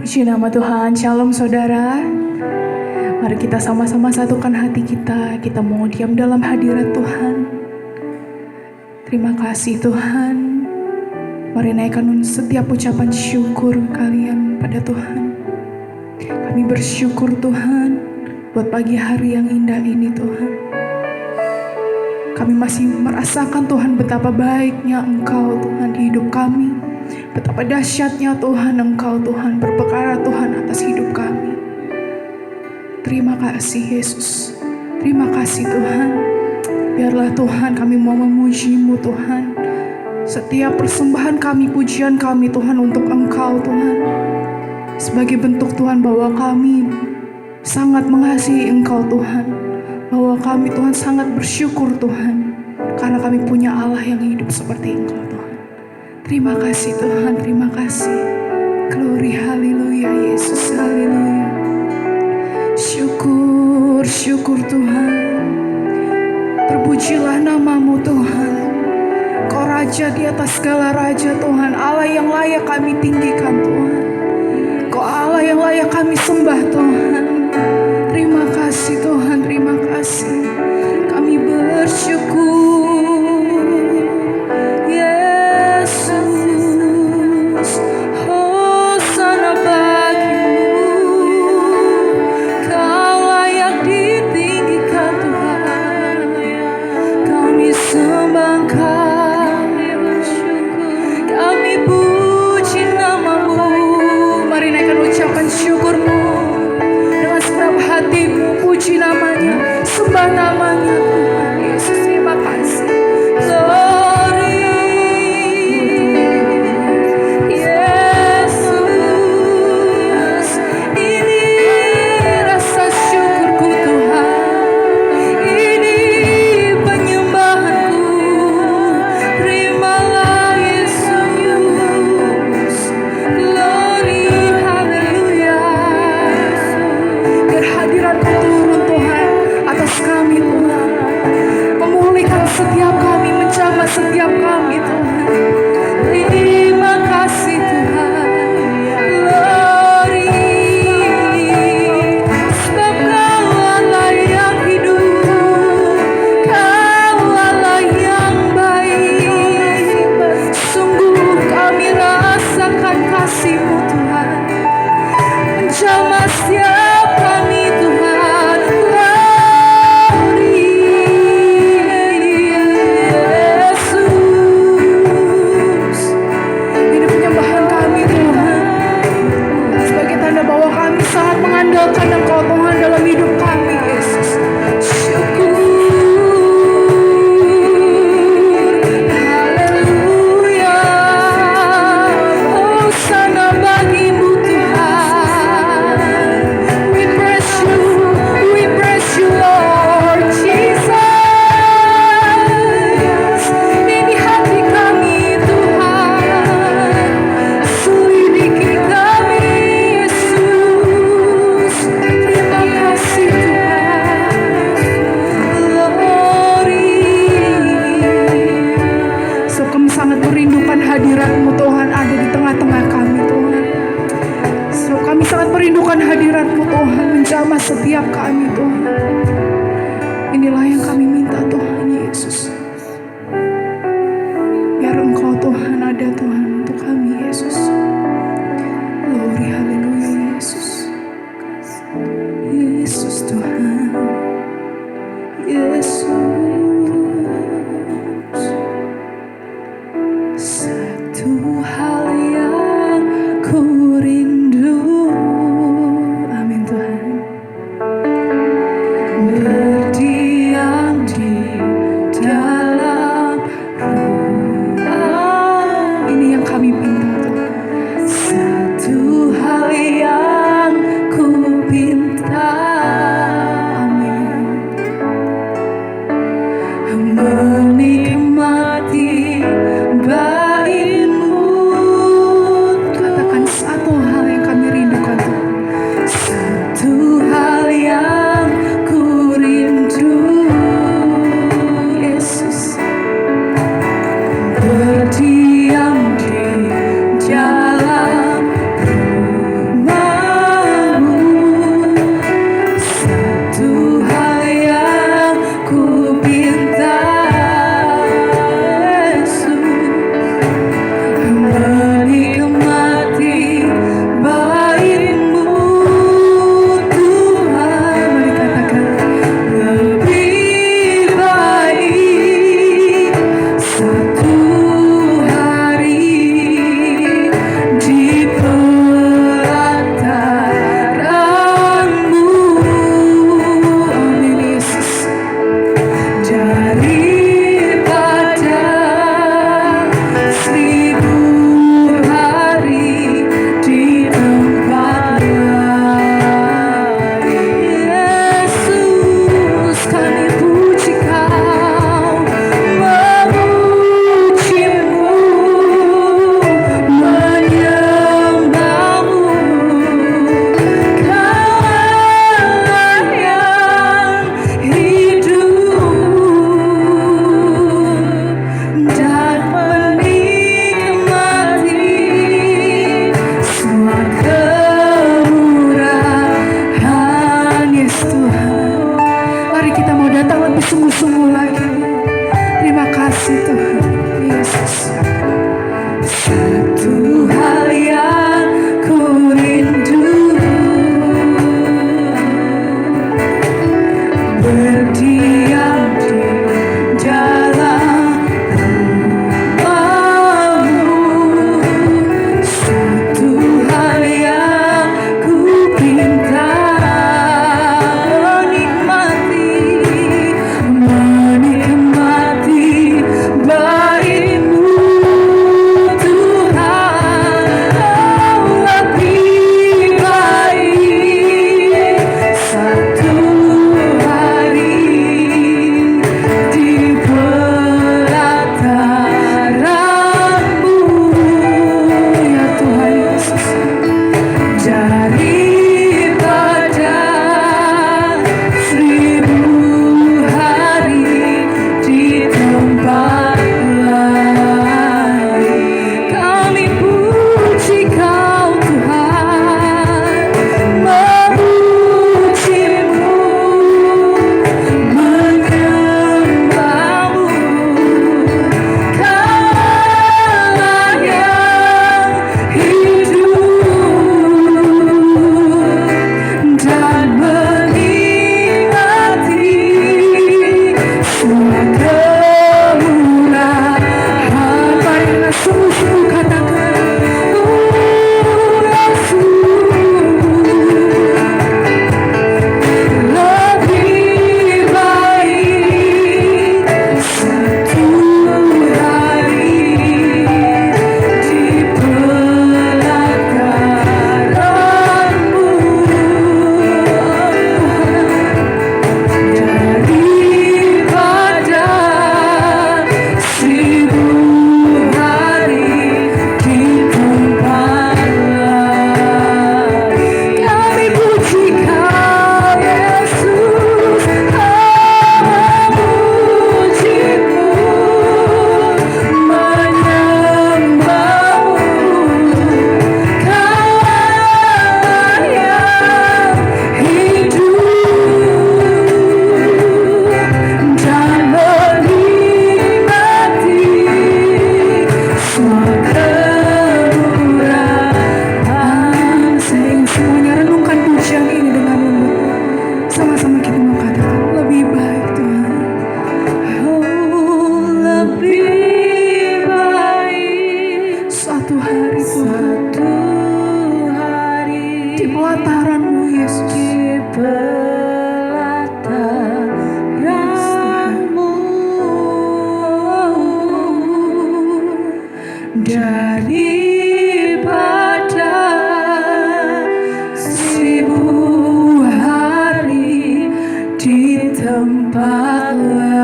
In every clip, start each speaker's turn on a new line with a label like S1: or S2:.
S1: Puji nama Tuhan, shalom saudara. Mari kita sama-sama satukan hati kita. Kita mau diam dalam hadirat Tuhan. Terima kasih Tuhan. Mari naikkan setiap ucapan syukur kalian pada Tuhan. Kami bersyukur Tuhan buat pagi hari yang indah ini Tuhan. Kami masih merasakan Tuhan betapa baiknya Engkau Tuhan di hidup kami. Betapa dahsyatnya Tuhan Engkau Tuhan berperkara Tuhan atas hidup kami. Terima kasih Yesus. Terima kasih Tuhan. Biarlah Tuhan kami mau memuji-Mu Tuhan. Setiap persembahan kami, pujian kami Tuhan untuk Engkau Tuhan. Sebagai bentuk Tuhan bahwa kami sangat mengasihi Engkau Tuhan. Bahwa kami Tuhan sangat bersyukur Tuhan. Karena kami punya Allah yang hidup seperti Engkau Tuhan. Terima kasih Tuhan, terima kasih. Glory, haleluya Yesus, haleluya. Syukur, syukur Tuhan. Terpujilah nama-Mu Tuhan. Kau Raja di atas segala Raja Tuhan. Allah yang layak kami tinggikan Tuhan. Kau Allah yang layak kami sembah Tuhan. Terima kasih Tuhan, terima kasih. Kami bersyukur. Puji namanya, sembah namanya Tuhan Yesus, terima kasih. Glory Yesus, ini rasa syukurku Tuhan, ini penyembahanku. Terimalah Yesus, glory, haleluya. Biar hadirat-Mu turun Tuhan atas kami Tuhan, memulihkan setiap kami, menjamah setiap kami Tuhan. Terima kasih Tuhan. Glory, sebab Kau Allah yang hidup, Kau Allah yang baik. Sungguh kami rasakan kasih-Mu Tuhan, menjamah setiap kami Tuhan. Glory Yesus, ini penyembahan kami Tuhan, sebagai tanda bahwa kami sangat mengandalkan Engkau Tuhan dalam hidup kami Yesus. Syukur, haleluya. Hosana bagi-Mu Tuhan. We praise you Lord Jesus. Ini hati kami Tuhan, selidiki kami Yesus. Terima kasih Tuhan. Glory. So kami sangat merindukan hadirat-Mu Tuhan ada di tengah-tengah kami Tuhan. So kami sangat merindukan hadirat-Mu Tuhan menjamah setiap kami Tuhan. Inilah yang kami minta Tuhan Yesus. Biar Engkau Tuhan ada Tuhan untuk kami Yesus. Glory, haleluya Yesus. Yesus Tuhan. Yesus. Satu hal yang ku rindu. Amin Tuhan. Berdiam di di pelataran-Mu Yesus.
S2: Di pelataran-Mu, daripada 1000 hari di tempat lain.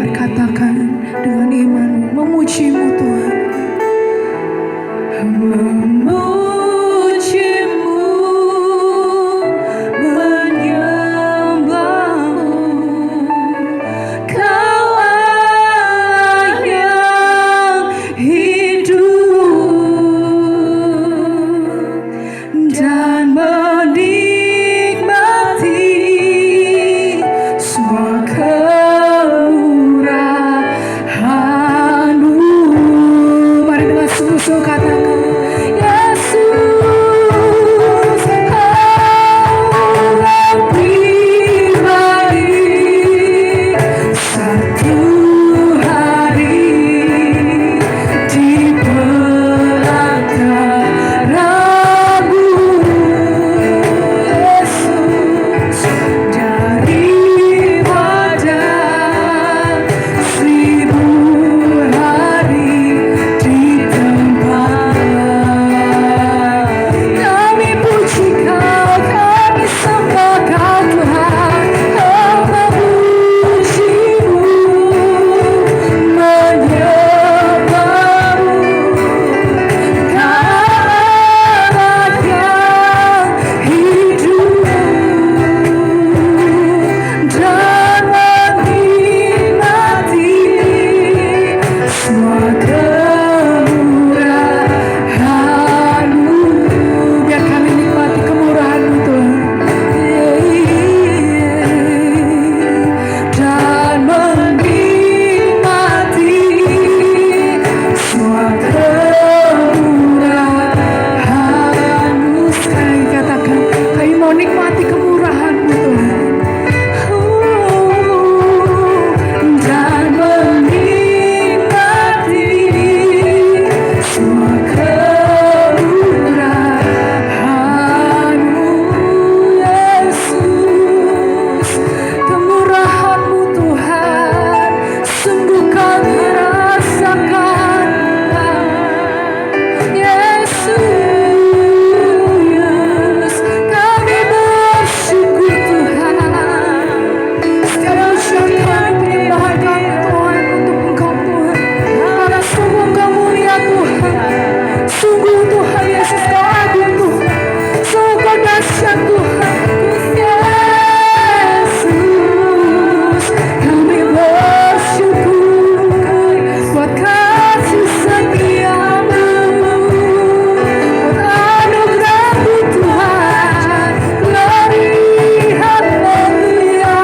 S1: Berkatakan dengan iman memuji-Mu Tuhan.
S2: Memuji-Mu, menyembah-Mu, Kaulah yang hidup dan menikmati semua kemurahan-Mu. Mari dengan sungguh-sungguh katakan, Yesus, Kaulah pribadi. Satu hari di pelataran-Mu, Yesus, daripada 1000 hari di tempat lain. Kami puji Kau, kami sembah Kau Tuhan. Kau memuji-Mu, menyembah-Mu, Kaulah yang hidup dan menikmati semua kemurahan-Mu. Biar kami nikmati kemurahan-Mu Tuhan. Dan menikmati semua kemurahan-Mu. Sekali katakan, kami mau nikmati kemurahan-Mu Tuhan. Dan menikmati semua kemurahan-Mu, Yesus. Kemurahan-Mu Tuhan, sungguh kami rasakan. Yesus, kami bersyukur Tuhan. Setiap pujian kami, penyembahan kami Tuhan untuk Engkau Tuhan. Karena sungguh Engkau mulia Tuhan. Sungguh Tuhan Yesus Kau agung Tuhan. Sungguh Kau dahsyat Tuhan. Yesus, kami bersyukur buat kasih setia-Mu, buat anugerah-Mu Tuhan. Glory, haleluya.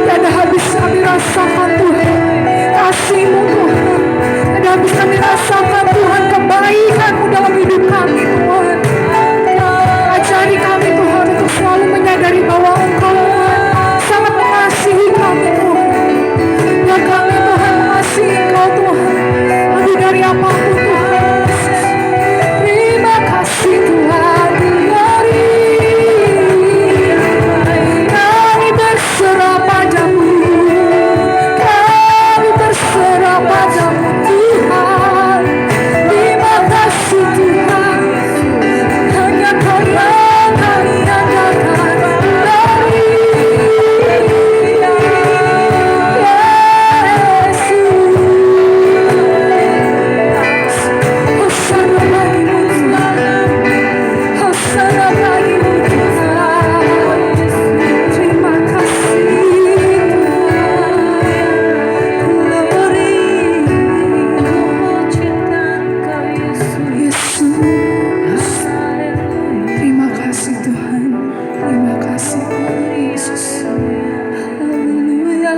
S2: Tiada habis kami rasakan Tuhan kasih-Mu Tuhan. Tiada habis kami rasakan Tuhan kebaikan-Mu dalam hidup kami Tuhan. Ajari kami Tuhan untuk selalu menyadari bahwa Engkau Tuhan sangat mengasihi kami Tuhan. Dan kami Tuhan mengasihi Engkau Tuhan lebih dari apapun Tuhan. Terima kasih Tuhan. Glory. Kami berserah pada-Mu. Kami berserah pada-Mu Tuhan. Terima kasih Tuhan. Hanya Kau yang kami andalkan. Glory. Yesus. Hosana bagi-Mu Tuhan. Hosana bagi-Mu Tuhan. Terima kasih Tuhan. Glory. Yesus. Terima kasih Tuhan. Terima kasih Tuhan Yesus. Haleluya.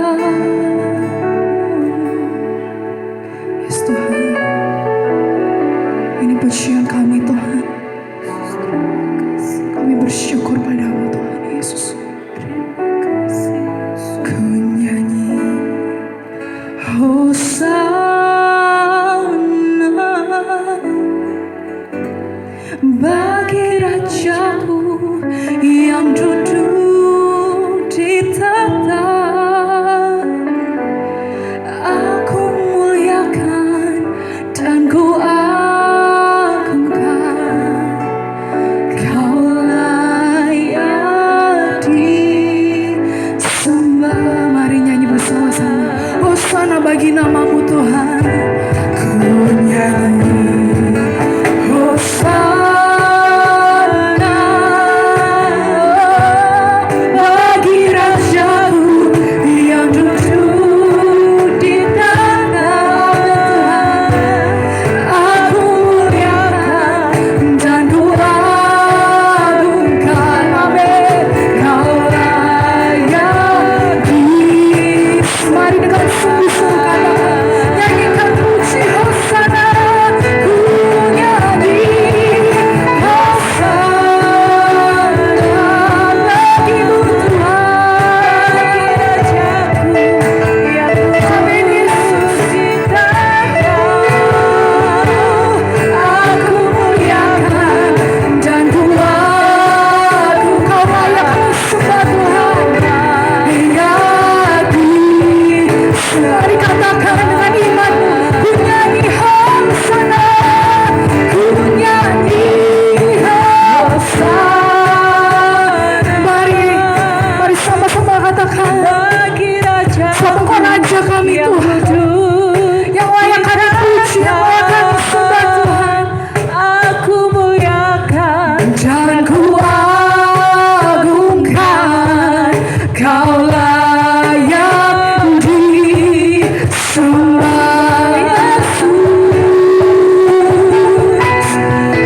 S2: Yes Tuhan. Ini pujian kami Tuhan. Kami bersyukur pada-Mu Tuhan Yesus. Ku nyanyi Hosana
S1: bagi Rajaku yang duduk di tahta. Aku muliakan dan ku agungkan, Kau layak disembah. Mari nyanyi bersama-sama. Hosana bagi nama-Mu Tuhan. Ku nyanyi Hosana bagi Rajaku yang duduk di tanah. Aku muliakan dan ku agungkan, amin. Kau layak disembah. Mari dengan sungguh-sungguh katakan, nyanyikan puji Hosana. Ku nyanyi Hosana bagi-Mu Tuhan, Rajaku yang amin. Yesus di tahta. Aku muliakan dan ku agung, Kau layak disembah Tuhan. Mari katakan dengan imanmu, ku nyanyi Hosana, ku nyanyi Hosana. Mari sama-sama katakan, bagi Raja, sebab Engkau Raja kami Tuhan, yang layak kami puji, yang layak kami sembah Tuhan. Aku muliakan dan ku agungkan, Kau layak disembah Yesus. Ku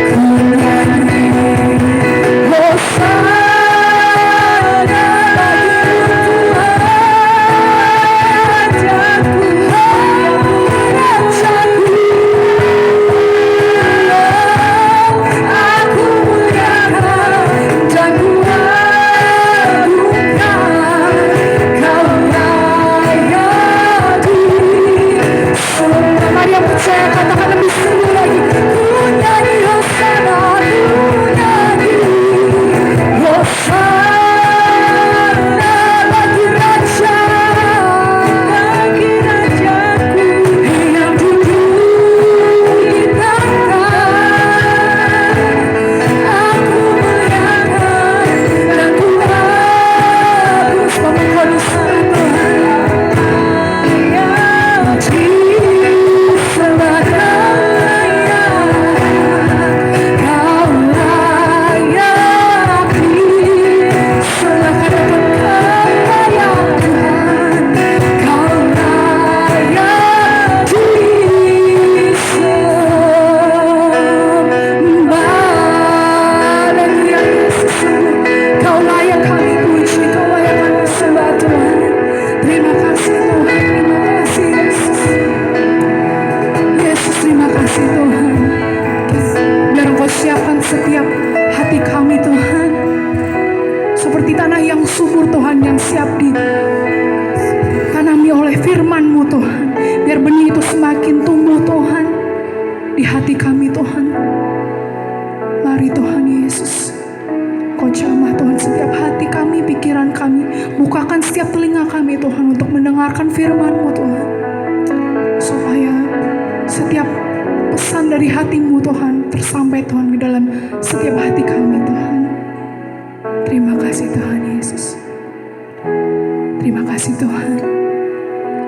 S1: nyanyi Hosana bagi-Mu Tuhan, Rajaku, Aku muliakan dan ku agungkan, Kau layak disembah. Mari yang percaya katakan lebih sungguh lagi. Ku nyanyi Hosana, ku nyanyi Hosana bagi Raja, bagi Rajaku yang duduk di tahta. Aku muliakan dan ku agung, sebab Engkau disembah Tuhan. Disembah Kau layak disembah. Katakan Kau layak Tuhan, Kau layak disembah. Haleluya Yesus, Kau layak kami puji, Kau layak kami sembah Tuhan. Terima kasih Tuhan, terima kasih Yesus. Yesus, terima kasih Tuhan. Biar Engkau siapkan setiap hati kami Tuhan, seperti tanah yang subur Tuhan, yang siap ditanami oleh firman-Mu Tuhan. Biar benih itu semakin tumbuh Tuhan di hati kami Tuhan. Mari Tuhan Yesus, Kau jamah Tuhan setiap hati kami, pikiran kami. Bukakan setiap telinga kami Tuhan untuk mendengarkan firman-Mu Tuhan, supaya setiap pesan dari hati-Mu Tuhan tersampai Tuhan di dalam setiap hati kami Tuhan. Terima kasih Tuhan Yesus. Terima kasih Tuhan,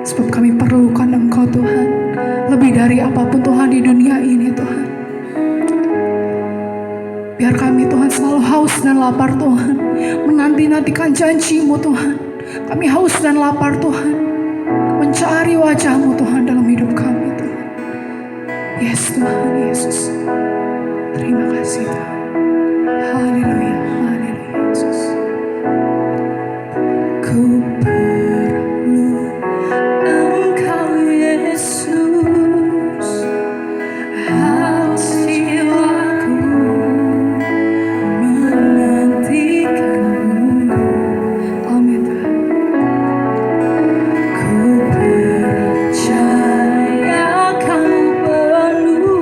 S1: sebab kami perlukan Engkau Tuhan, lebih dari apapun Tuhan di dunia ini Tuhan. Biar kami Tuhan selalu haus dan lapar Tuhan, menanti-nantikan janji-Mu Tuhan. Kami haus dan lapar Tuhan, mencari wajah-Mu Tuhan dalam hidup kami Tuhan. Yes Tuhan Yesus, terima kasih Tuhan. Haleluya, haleluya Yesus. Ku perlu Engkau Yesus, haus jiwaku menantikan-Mu. Amin Tuhan. Ku percaya Kau penuh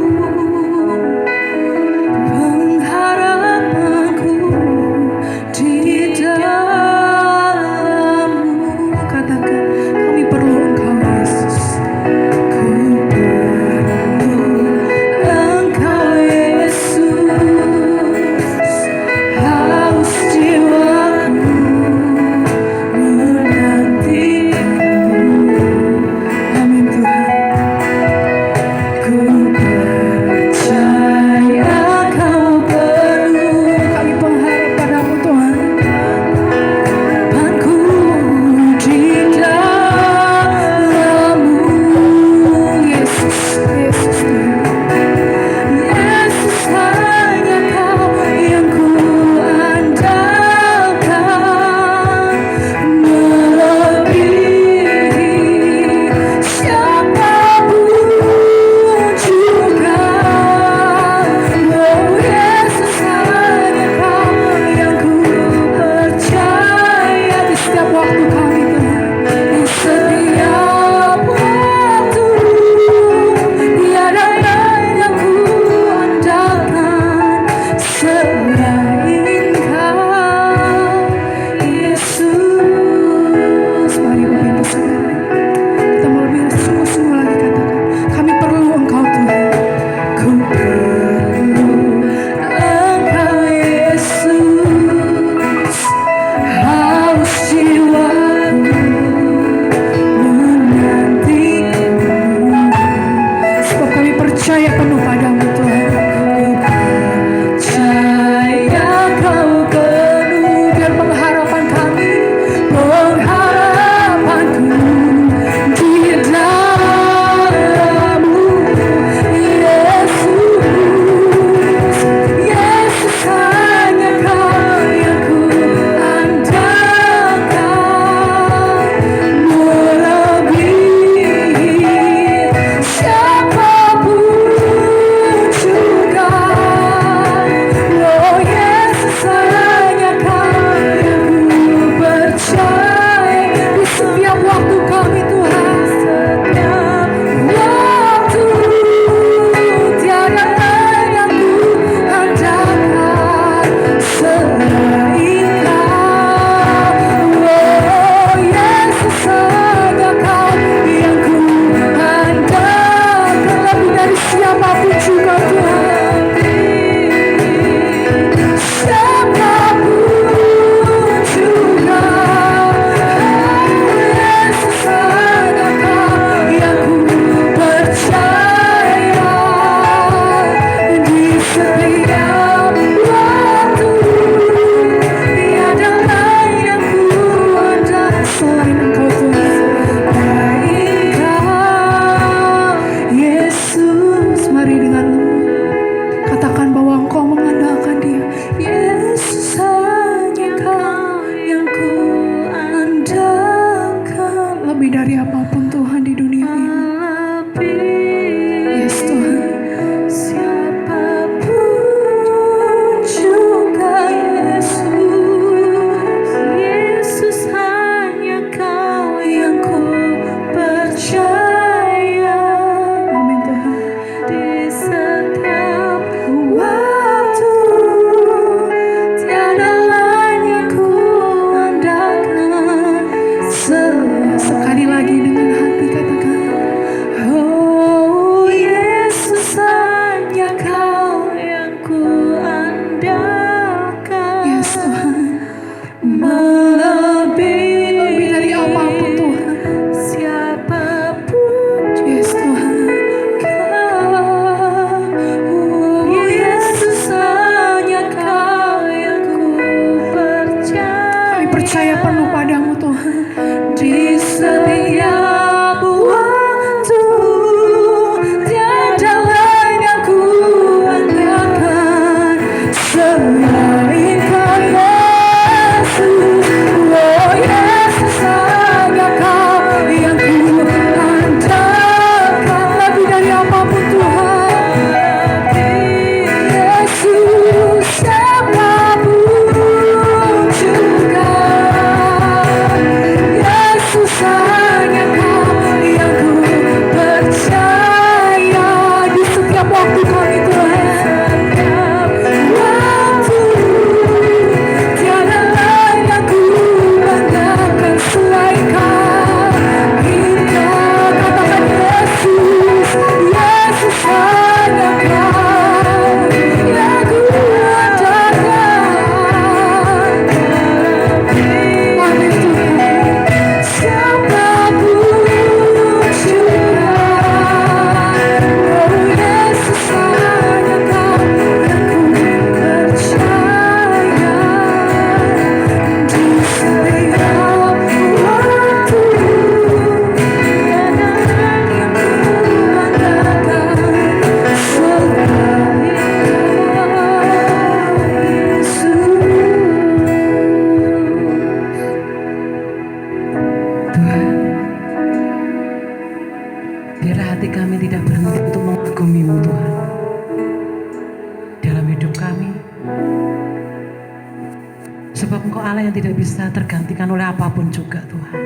S3: Sebab Engkau Allah yang tidak bisa tergantikan oleh apapun juga Tuhan.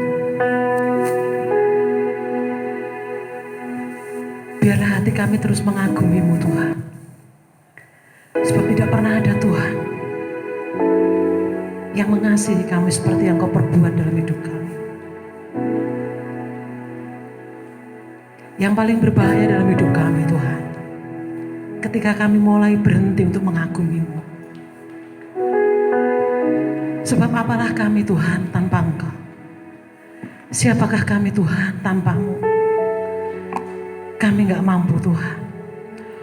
S3: Biarlah hati kami terus mengagumi-Mu Tuhan. Sebab tidak pernah ada Tuhan yang mengasihi kami seperti yang Kau perbuat dalam hidup kami. Yang paling berbahaya dalam hidup kami Tuhan, ketika kami mulai berhenti untuk mengagumi-Mu. Sebab apalah kami Tuhan tanpa Engkau? Siapakah kami Tuhan tanpa-Mu? Kami gak mampu Tuhan.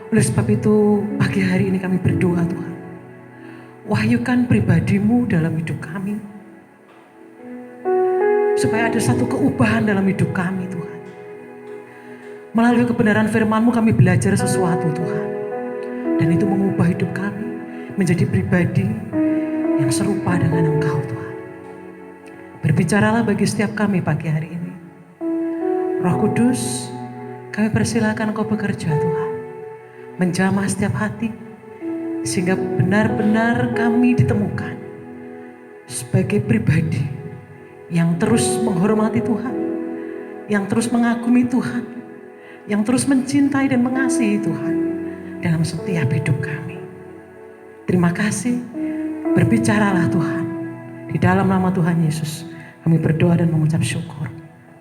S3: Oleh sebab itu pagi hari ini kami berdoa Tuhan, wahyukan pribadi-Mu dalam hidup kami, supaya ada satu keubahan dalam hidup kami Tuhan. Melalui kebenaran firman-Mu kami belajar sesuatu Tuhan, dan itu mengubah hidup kami menjadi pribadi yang serupa dengan Engkau Tuhan. Berbicaralah bagi setiap kami pagi hari ini. Roh Kudus, kami persilakan Engkau bekerja Tuhan, menjamah setiap hati, sehingga benar-benar kami ditemukan sebagai pribadi yang terus menghormati Tuhan, yang terus mengagumi Tuhan, yang terus mencintai dan mengasihi Tuhan dalam setiap hidup kami. Terima kasih, berbicaralah Tuhan. Di dalam nama Tuhan Yesus kami berdoa dan mengucap syukur.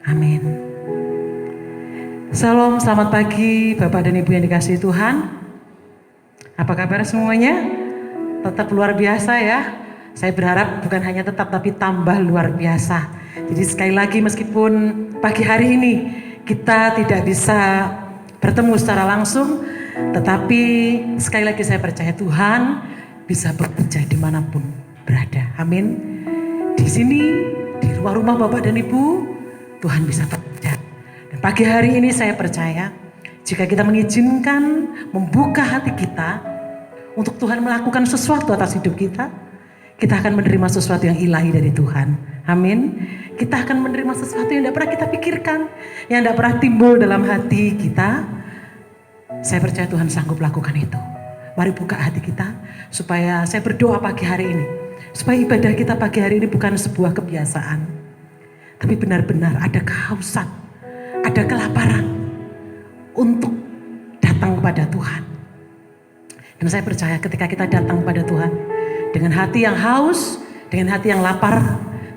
S3: Amin. Salam, selamat pagi Bapak dan Ibu yang dikasihi Tuhan. Apa kabar semuanya? Tetap luar biasa ya. Saya berharap bukan hanya tetap tapi tambah luar biasa. Jadi sekali lagi meskipun pagi hari ini kita tidak bisa bertemu secara langsung, tetapi sekali lagi saya percaya Tuhan bisa bekerja dimanapun berada. Amin. Di sini, di luar rumah Bapak dan Ibu, Tuhan bisa bekerja. Dan pagi hari ini saya percaya jika kita mengizinkan membuka hati kita untuk Tuhan melakukan sesuatu atas hidup kita, kita akan menerima sesuatu yang ilahi dari Tuhan. Amin. Kita akan menerima sesuatu yang tidak pernah kita pikirkan, yang tidak pernah timbul dalam hati kita. Saya percaya Tuhan sanggup lakukan itu. Mari buka hati kita supaya saya berdoa pagi hari ini, supaya ibadah kita pagi hari ini bukan sebuah kebiasaan, tapi benar-benar ada kehausan, ada kelaparan untuk datang kepada Tuhan. Dan saya percaya ketika kita datang kepada Tuhan dengan hati yang haus, dengan hati yang lapar,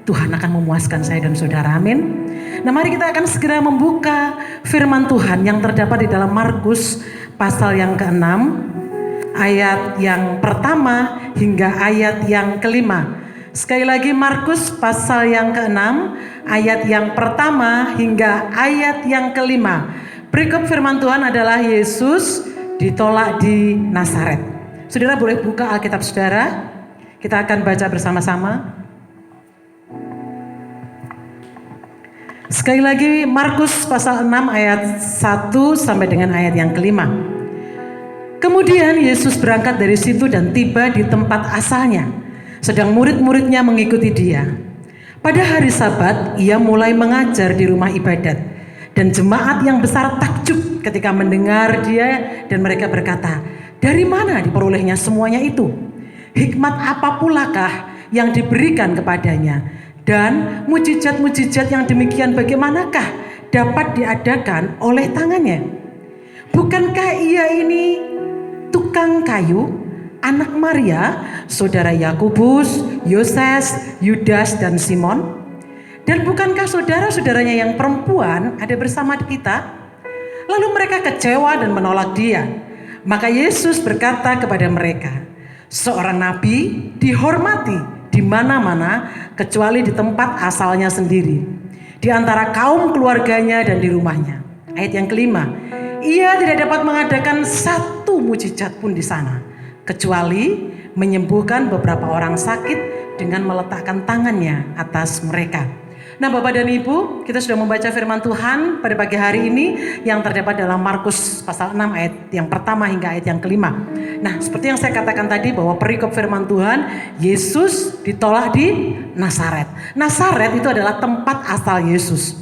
S3: Tuhan akan memuaskan saya dan saudara. Amin. Nah, mari kita akan segera membuka firman Tuhan yang terdapat di dalam Markus pasal yang ke-6, ayat yang pertama hingga ayat yang kelima. Sekali lagi Markus pasal yang ke-6, ayat yang pertama hingga ayat yang kelima. Perikop firman Tuhan adalah Yesus ditolak di Nazaret. Saudara boleh buka Alkitab saudara. Kita akan baca bersama-sama. Sekali lagi Markus pasal 6 ayat 1 sampai dengan ayat yang kelima. Kemudian Yesus berangkat dari situ dan tiba di tempat asalnya. Sedang murid-muridnya mengikuti dia. Pada hari Sabat ia mulai mengajar di rumah ibadat. Dan jemaat yang besar takjub ketika mendengar dia dan mereka berkata, dari mana diperolehnya semuanya itu? Hikmat apa pulakah yang diberikan kepadanya? Dan mujizat-mujizat yang demikian bagaimanakah dapat diadakan oleh tangannya? Bukankah ia ini tukang kayu, anak Maria, saudara Yakobus, Yoses, Yudas, dan Simon? Dan bukankah saudara-saudaranya yang perempuan ada bersama kita? Lalu mereka kecewa dan menolak dia. Maka Yesus berkata kepada mereka, seorang nabi dihormati di mana-mana kecuali di tempat asalnya sendiri, di antara kaum keluarganya dan di rumahnya. Ayat yang kelima, ia tidak dapat mengadakan satu mujizat pun di sana, kecuali menyembuhkan beberapa orang sakit dengan meletakkan tangannya atas mereka. Nah Bapak dan Ibu, kita sudah membaca firman Tuhan pada pagi hari ini yang terdapat dalam Markus pasal 6 ayat yang pertama hingga ayat yang kelima. Nah seperti yang saya katakan tadi bahwa perikop firman Tuhan, Yesus ditolak di Nazaret. Nazaret itu adalah tempat asal Yesus.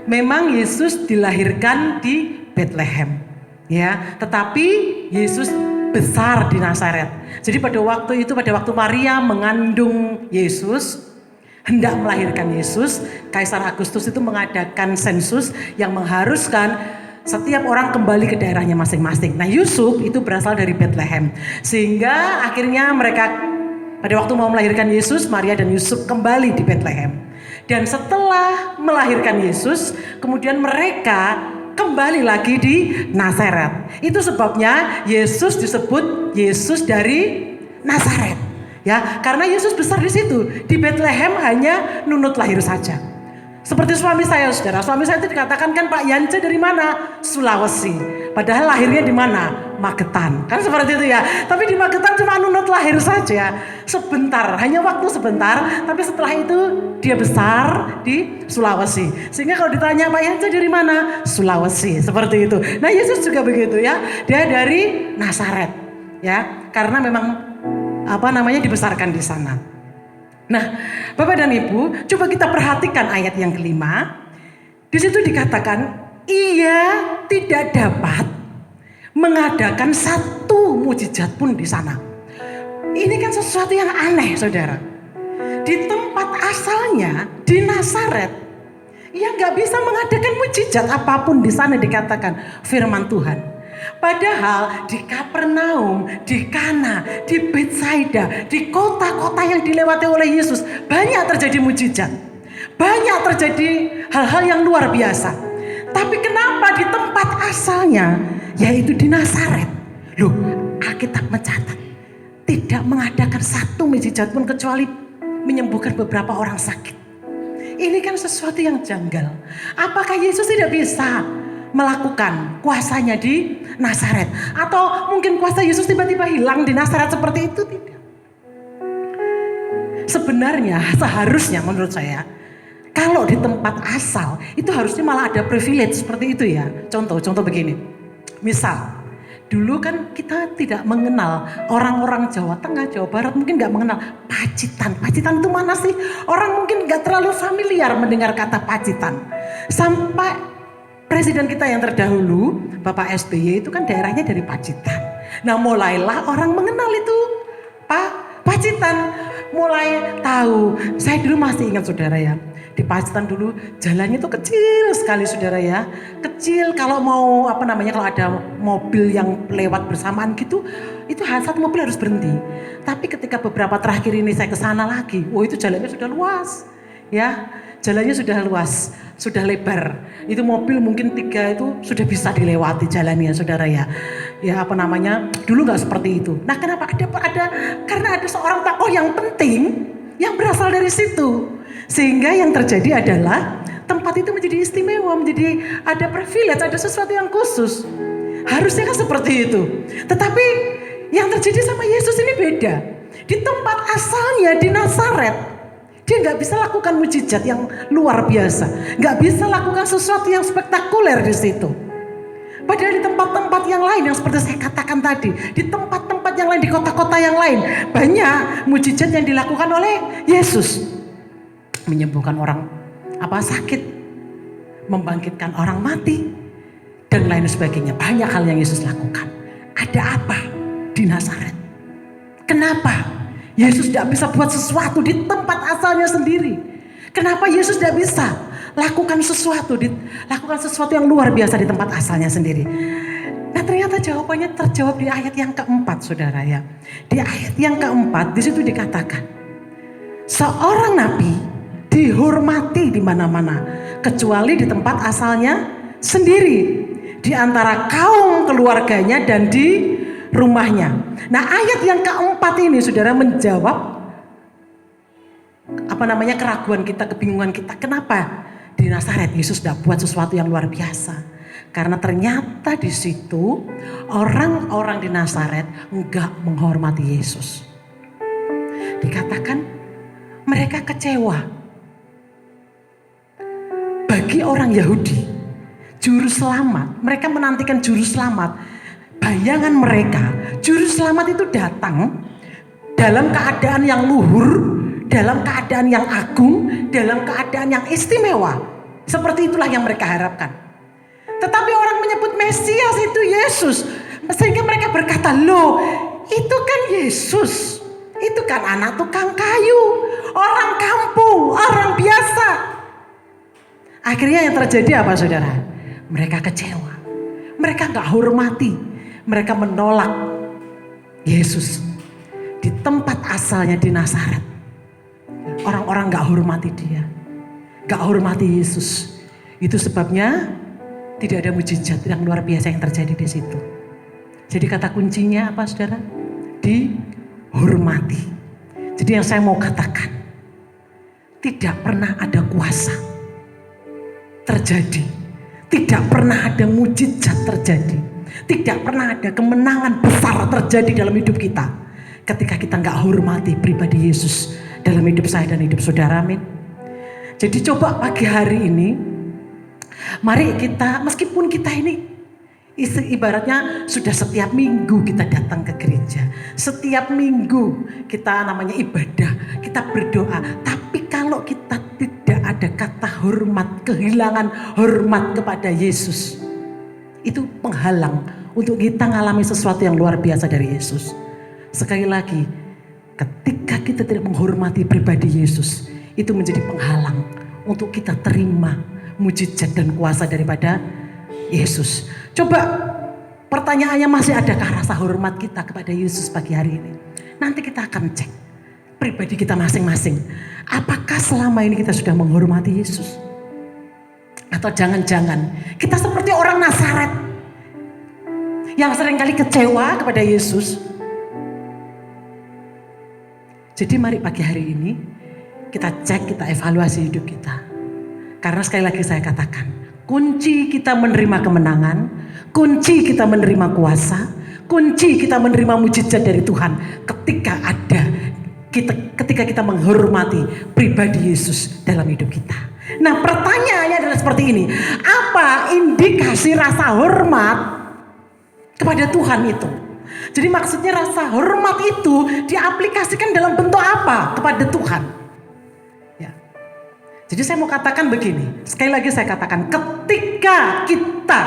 S3: Memang Yesus dilahirkan di Bethlehem, ya, tetapi Yesus besar di Nazaret. Jadi pada waktu itu, pada waktu Maria mengandung Yesus, hendak melahirkan Yesus, Kaisar Agustus itu mengadakan sensus yang mengharuskan setiap orang kembali ke daerahnya masing-masing. Nah, Yusuf itu berasal dari Bethlehem. Sehingga akhirnya mereka pada waktu mau melahirkan Yesus, Maria dan Yusuf kembali di Bethlehem. Dan setelah melahirkan Yesus, kemudian mereka kembali lagi di Nazaret. Itu sebabnya Yesus disebut Yesus dari Nazaret. Ya, karena Yesus besar di situ. Di Bethlehem hanya nunut lahir saja. Seperti suami saya, saudara. Suami saya itu dikatakan kan Pak Yance dari mana? Sulawesi. Padahal lahirnya di mana? Magetan. Kan seperti itu ya. Tapi di Magetan cuma nunut lahir saja. Sebentar, hanya waktu sebentar. Tapi setelah itu dia besar di Sulawesi. Sehingga kalau ditanya Pak Yance dari mana? Sulawesi. Seperti itu. Nah, Yesus juga begitu ya. Dia dari Nazaret. Ya, karena memang dibesarkan di sana. Nah, Bapak dan Ibu, coba kita perhatikan ayat yang kelima. Di situ dikatakan, ia tidak dapat mengadakan satu mujizat pun di sana. Ini kan sesuatu yang aneh, saudara. Di tempat asalnya, di Nazaret, ia nggak bisa mengadakan mujizat apapun di sana, dikatakan firman Tuhan. Padahal di Kapernaum, di Kana, di Betsaida, di kota-kota yang dilewati oleh Yesus banyak terjadi mujizat. Banyak terjadi hal-hal yang luar biasa. Tapi kenapa di tempat asalnya, yaitu di Nazaret, loh, Alkitab mencatat tidak mengadakan satu mujizat pun kecuali menyembuhkan beberapa orang sakit. Ini kan sesuatu yang janggal. Apakah Yesus tidak bisa melakukan kuasanya di Nazaret? Atau mungkin kuasa Yesus tiba-tiba hilang di Nazaret seperti itu? Tidak. Sebenarnya seharusnya menurut saya, kalau di tempat asal itu harusnya malah ada privilege seperti itu ya. Contoh begini. Misal, dulu kan kita tidak mengenal orang-orang Jawa Tengah, Jawa Barat mungkin gak mengenal Pacitan. Pacitan itu mana sih? Orang mungkin gak terlalu familiar mendengar kata Pacitan. Sampai Presiden kita yang terdahulu, Bapak SBY itu kan daerahnya dari Pacitan. Nah, mulailah orang mengenal itu Pacitan. Mulai tahu. Saya dulu masih ingat, saudara ya. Di Pacitan dulu jalannya itu kecil sekali, saudara ya. Kecil, kalau mau kalau ada mobil yang lewat bersamaan gitu, itu satu mobil harus berhenti. Tapi ketika beberapa terakhir ini saya ke sana lagi, itu jalannya sudah luas. Ya, jalannya sudah luas, sudah lebar. Itu mobil mungkin 3 itu sudah bisa dilewati jalannya, saudara ya. Ya dulu nggak seperti itu. Nah, kenapa karena ada seorang tokoh yang penting yang berasal dari situ. Sehingga yang terjadi adalah tempat itu menjadi istimewa, menjadi ada privilege, ada sesuatu yang khusus. Harusnya kan seperti itu. Tetapi yang terjadi sama Yesus ini beda. Di tempat asalnya di Nazaret, dia nggak bisa lakukan mujizat yang luar biasa, nggak bisa lakukan sesuatu yang spektakuler di situ. Padahal di tempat-tempat yang lain yang seperti saya katakan tadi, di tempat-tempat yang lain, di kota-kota yang lain, banyak mujizat yang dilakukan oleh Yesus. Menyembuhkan orang sakit, membangkitkan orang mati, dan lain sebagainya. Banyak hal yang Yesus lakukan. Ada apa di Nazaret? Kenapa Yesus tidak bisa buat sesuatu di tempat asalnya sendiri? Kenapa Yesus tidak bisa lakukan sesuatu yang luar biasa di tempat asalnya sendiri? Nah, ternyata jawabannya terjawab di ayat yang keempat, saudara ya. Di ayat yang keempat, di situ dikatakan, seorang nabi dihormati di mana-mana, kecuali di tempat asalnya sendiri, di antara kaum keluarganya dan di rumahnya. Nah, ayat yang keempat ini, saudara, menjawab keraguan kita, kebingungan kita. Kenapa di Nazaret Yesus tidak buat sesuatu yang luar biasa? Karena ternyata di situ orang-orang di Nazaret enggak menghormati Yesus. Dikatakan mereka kecewa. Bagi orang Yahudi, juru selamat, mereka menantikan juru selamat. Bayangan mereka, juru selamat itu datang dalam keadaan yang luhur, dalam keadaan yang agung, dalam keadaan yang istimewa. Seperti itulah yang mereka harapkan. Tetapi orang menyebut Mesias itu Yesus. Sehingga mereka berkata, loh itu kan Yesus, itu kan anak tukang kayu, orang kampung, orang biasa. Akhirnya yang terjadi apa saudara? Mereka kecewa, mereka gak hormati, mereka menolak Yesus di tempat asalnya di Nazaret. Orang-orang gak hormati dia, gak hormati Yesus. Itu sebabnya tidak ada mujizat yang luar biasa yang terjadi di situ. Jadi kata kuncinya apa saudara? Dihormati. Jadi yang saya mau katakan, tidak pernah ada kuasa terjadi, tidak pernah ada mujizat terjadi, tidak pernah ada kemenangan besar terjadi dalam hidup kita ketika kita gak hormati pribadi Yesus dalam hidup saya dan hidup saudara. Amin. Jadi coba pagi hari ini, mari kita, meskipun kita ini ibaratnya sudah setiap minggu kita datang ke gereja, setiap minggu kita namanya ibadah, kita berdoa, tapi kalau kita tidak ada kata hormat, kehilangan hormat kepada Yesus, itu penghalang untuk kita mengalami sesuatu yang luar biasa dari Yesus. Sekali lagi, ketika kita tidak menghormati pribadi Yesus, itu menjadi penghalang untuk kita terima mujizat dan kuasa daripada Yesus. Coba pertanyaannya, masih adakah rasa hormat kita kepada Yesus pagi hari ini? Nanti kita akan cek pribadi kita masing-masing. Apakah selama ini kita sudah menghormati Yesus? Atau jangan-jangan kita seperti orang Nazaret yang seringkali kecewa kepada Yesus. Jadi mari pagi hari ini kita cek, kita evaluasi hidup kita. Karena sekali lagi saya katakan, kunci kita menerima kemenangan, kunci kita menerima kuasa, kunci kita menerima mujizat dari Tuhan ketika kita menghormati pribadi Yesus dalam hidup kita. Nah, pertanyaannya adalah seperti ini. Apa indikasi rasa hormat kepada Tuhan itu? Jadi maksudnya rasa hormat itu diaplikasikan dalam bentuk apa kepada Tuhan? Ya. Jadi saya mau katakan begini, sekali lagi saya katakan, ketika kita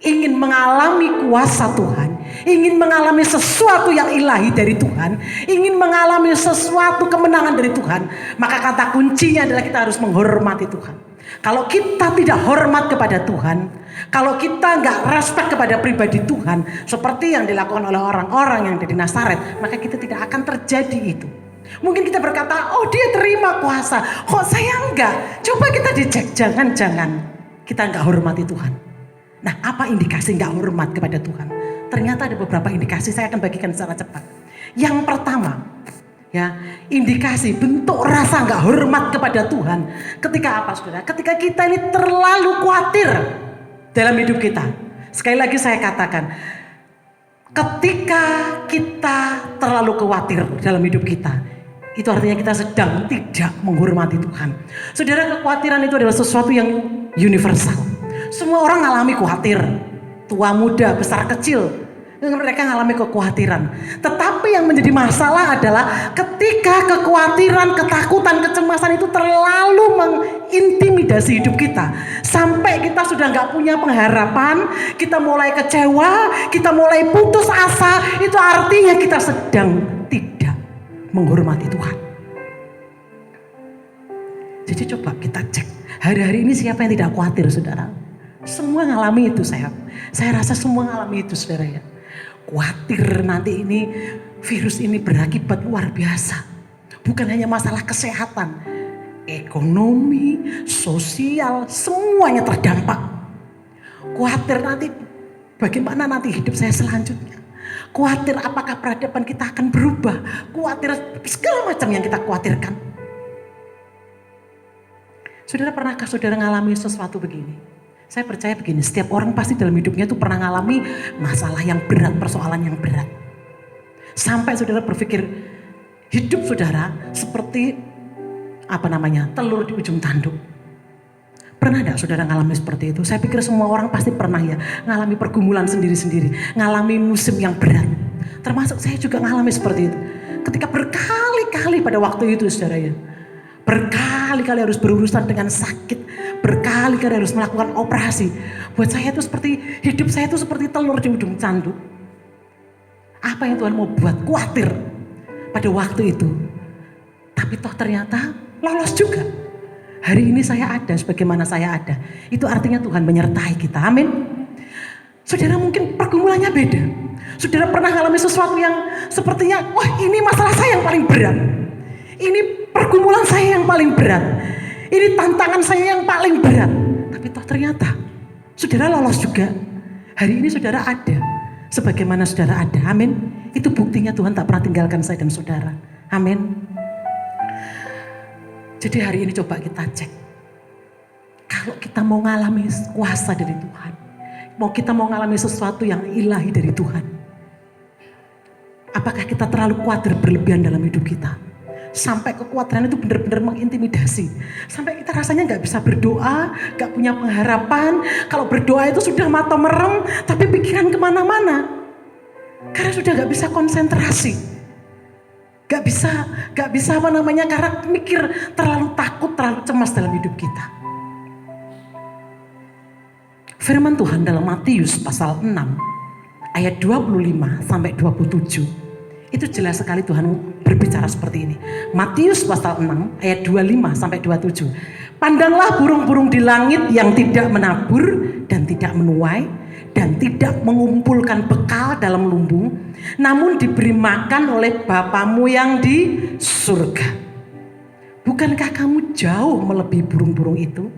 S3: ingin mengalami kuasa Tuhan, ingin mengalami sesuatu yang ilahi dari Tuhan, ingin mengalami sesuatu kemenangan dari Tuhan, maka kata kuncinya adalah kita harus menghormati Tuhan. Kalau kita tidak hormat kepada Tuhan, kalau kita nggak respect kepada pribadi Tuhan, seperti yang dilakukan oleh orang-orang yang dari Nazaret, maka kita tidak akan terjadi itu. Mungkin kita berkata, oh dia terima kuasa, kok saya enggak? Coba kita dicek, jangan-jangan kita nggak hormati Tuhan. Nah, apa indikasi nggak hormat kepada Tuhan? Ternyata ada beberapa indikasi, saya akan bagikan secara cepat. Yang pertama, ya, indikasi bentuk rasa nggak hormat kepada Tuhan. Ketika apa, saudara? Ketika kita ini terlalu khawatir dalam hidup kita. Sekali lagi saya katakan, ketika kita terlalu khawatir dalam hidup kita, itu artinya kita sedang tidak menghormati Tuhan. Saudara, kekhawatiran itu adalah sesuatu yang universal. Semua orang mengalami khawatir, tua muda, besar kecil, mereka mengalami kekhawatiran. Tetapi yang menjadi masalah adalah ketika kekhawatiran, ketakutan, kecemasan itu terlalu mengintimidasi hidup kita, sampai kita sudah nggak punya pengharapan, kita mulai kecewa, kita mulai putus asa. Itu artinya kita sedang tidak menghormati Tuhan. Jadi coba kita cek hari-hari ini siapa yang tidak khawatir, saudara? Semua ngalami itu, saya rasa semua ngalami itu, saudara ya. Khawatir nanti ini virus ini berakibat luar biasa. Bukan hanya masalah kesehatan, ekonomi, sosial, semuanya terdampak. Khawatir nanti bagaimana nanti hidup saya selanjutnya. Khawatir apakah peradaban kita akan berubah. Khawatir segala macam yang kita khawatirkan. Saudara, pernahkah saudara ngalami sesuatu begini? Saya percaya begini, setiap orang pasti dalam hidupnya tuh pernah ngalami masalah yang berat, persoalan yang berat. Sampai saudara berpikir hidup saudara seperti telur di ujung tanduk. Pernah enggak saudara ngalami seperti itu? Saya pikir semua orang pasti pernah ya, ngalami pergumulan sendiri-sendiri, ngalami musim yang berat. Termasuk saya juga ngalami seperti itu. Ketika berkali-kali pada waktu itu, saudara ya, berkali-kali harus berurusan dengan sakit, berkali-kali harus melakukan operasi. Buat saya itu seperti, hidup saya itu seperti telur di ujung canduk. Apa yang Tuhan mau buat? Khawatir pada waktu itu. Tapi toh ternyata lolos juga. Hari ini saya ada sebagaimana saya ada. Itu artinya Tuhan menyertai kita. Amin. Saudara mungkin pergumulannya beda. Saudara pernah mengalami sesuatu yang sepertinya, wah ini masalah saya yang paling berat. Ini pergumulan saya yang paling berat. Ini tantangan saya yang paling berat. Tapi toh ternyata saudara lolos juga. Hari ini saudara ada sebagaimana saudara ada. Amin. Itu buktinya Tuhan tak pernah tinggalkan saya dan saudara. Amin. Jadi hari ini coba kita cek. Kalau kita mau ngalami kuasa dari Tuhan, kita mau ngalami sesuatu yang ilahi dari Tuhan, apakah kita terlalu khawatir berlebihan dalam hidup kita? Sampai kekhawatiran itu benar-benar mengintimidasi. Sampai kita rasanya gak bisa berdoa, gak punya pengharapan. Kalau berdoa itu sudah mata merem, tapi pikiran kemana-mana. Karena sudah gak bisa konsentrasi. Gak bisa karena mikir terlalu takut, terlalu cemas dalam hidup kita. Firman Tuhan dalam Matius pasal 6 ayat 25 sampai 27. Itu jelas sekali Tuhan berbicara seperti ini. Matius pasal 6 ayat 25 sampai 27. Pandanglah burung-burung di langit yang tidak menabur dan tidak menuai dan tidak mengumpulkan bekal dalam lumbung, namun diberi makan oleh Bapamu yang di surga. Bukankah kamu jauh melebihi burung-burung itu?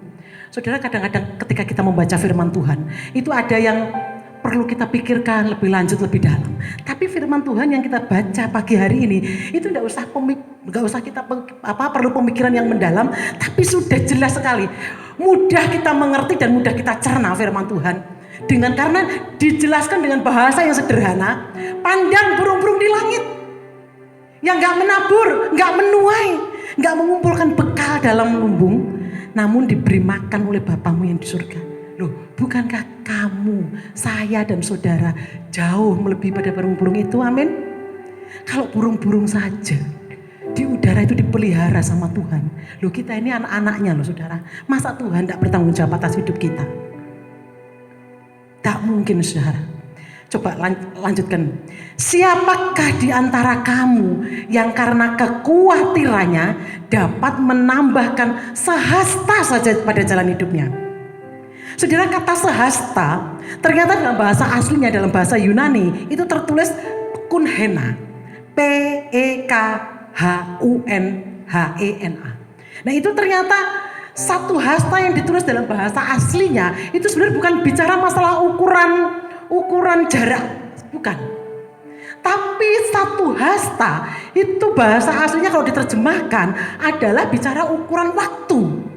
S3: Saudara, kadang-kadang ketika kita membaca firman Tuhan, itu ada yang perlu kita pikirkan lebih lanjut, lebih dalam. Tapi firman Tuhan yang kita baca pagi hari ini, itu tidak usah kita perlu pemikiran yang mendalam, tapi sudah jelas sekali. Mudah kita mengerti dan mudah kita cerna firman Tuhan. Karena dijelaskan dengan bahasa yang sederhana. Pandang burung-burung di langit yang gak menabur, gak menuai, gak mengumpulkan bekal dalam lumbung, namun diberi makan oleh Bapamu yang di surga. Loh, bukankah kamu, saya dan saudara jauh melebihi pada burung-burung itu? Amin. Kalau burung-burung saja di udara itu dipelihara sama Tuhan, loh kita ini anak-anaknya loh saudara. Masa Tuhan tidak bertanggung jawab atas hidup kita? Tak mungkin saudara. Coba lanjutkan. Siapakah di antara kamu yang karena kekhawatirannya dapat menambahkan sehasta saja pada jalan hidupnya? Saudara, kata sehasta ternyata dalam bahasa aslinya, dalam bahasa Yunani itu tertulis kunhena. P-E-K-H-U-N-H-E-N-A. Nah itu ternyata satu hasta yang ditulis dalam bahasa aslinya itu sebenarnya bukan bicara masalah ukuran jarak, bukan. Tapi satu hasta itu bahasa aslinya kalau diterjemahkan adalah bicara ukuran waktu.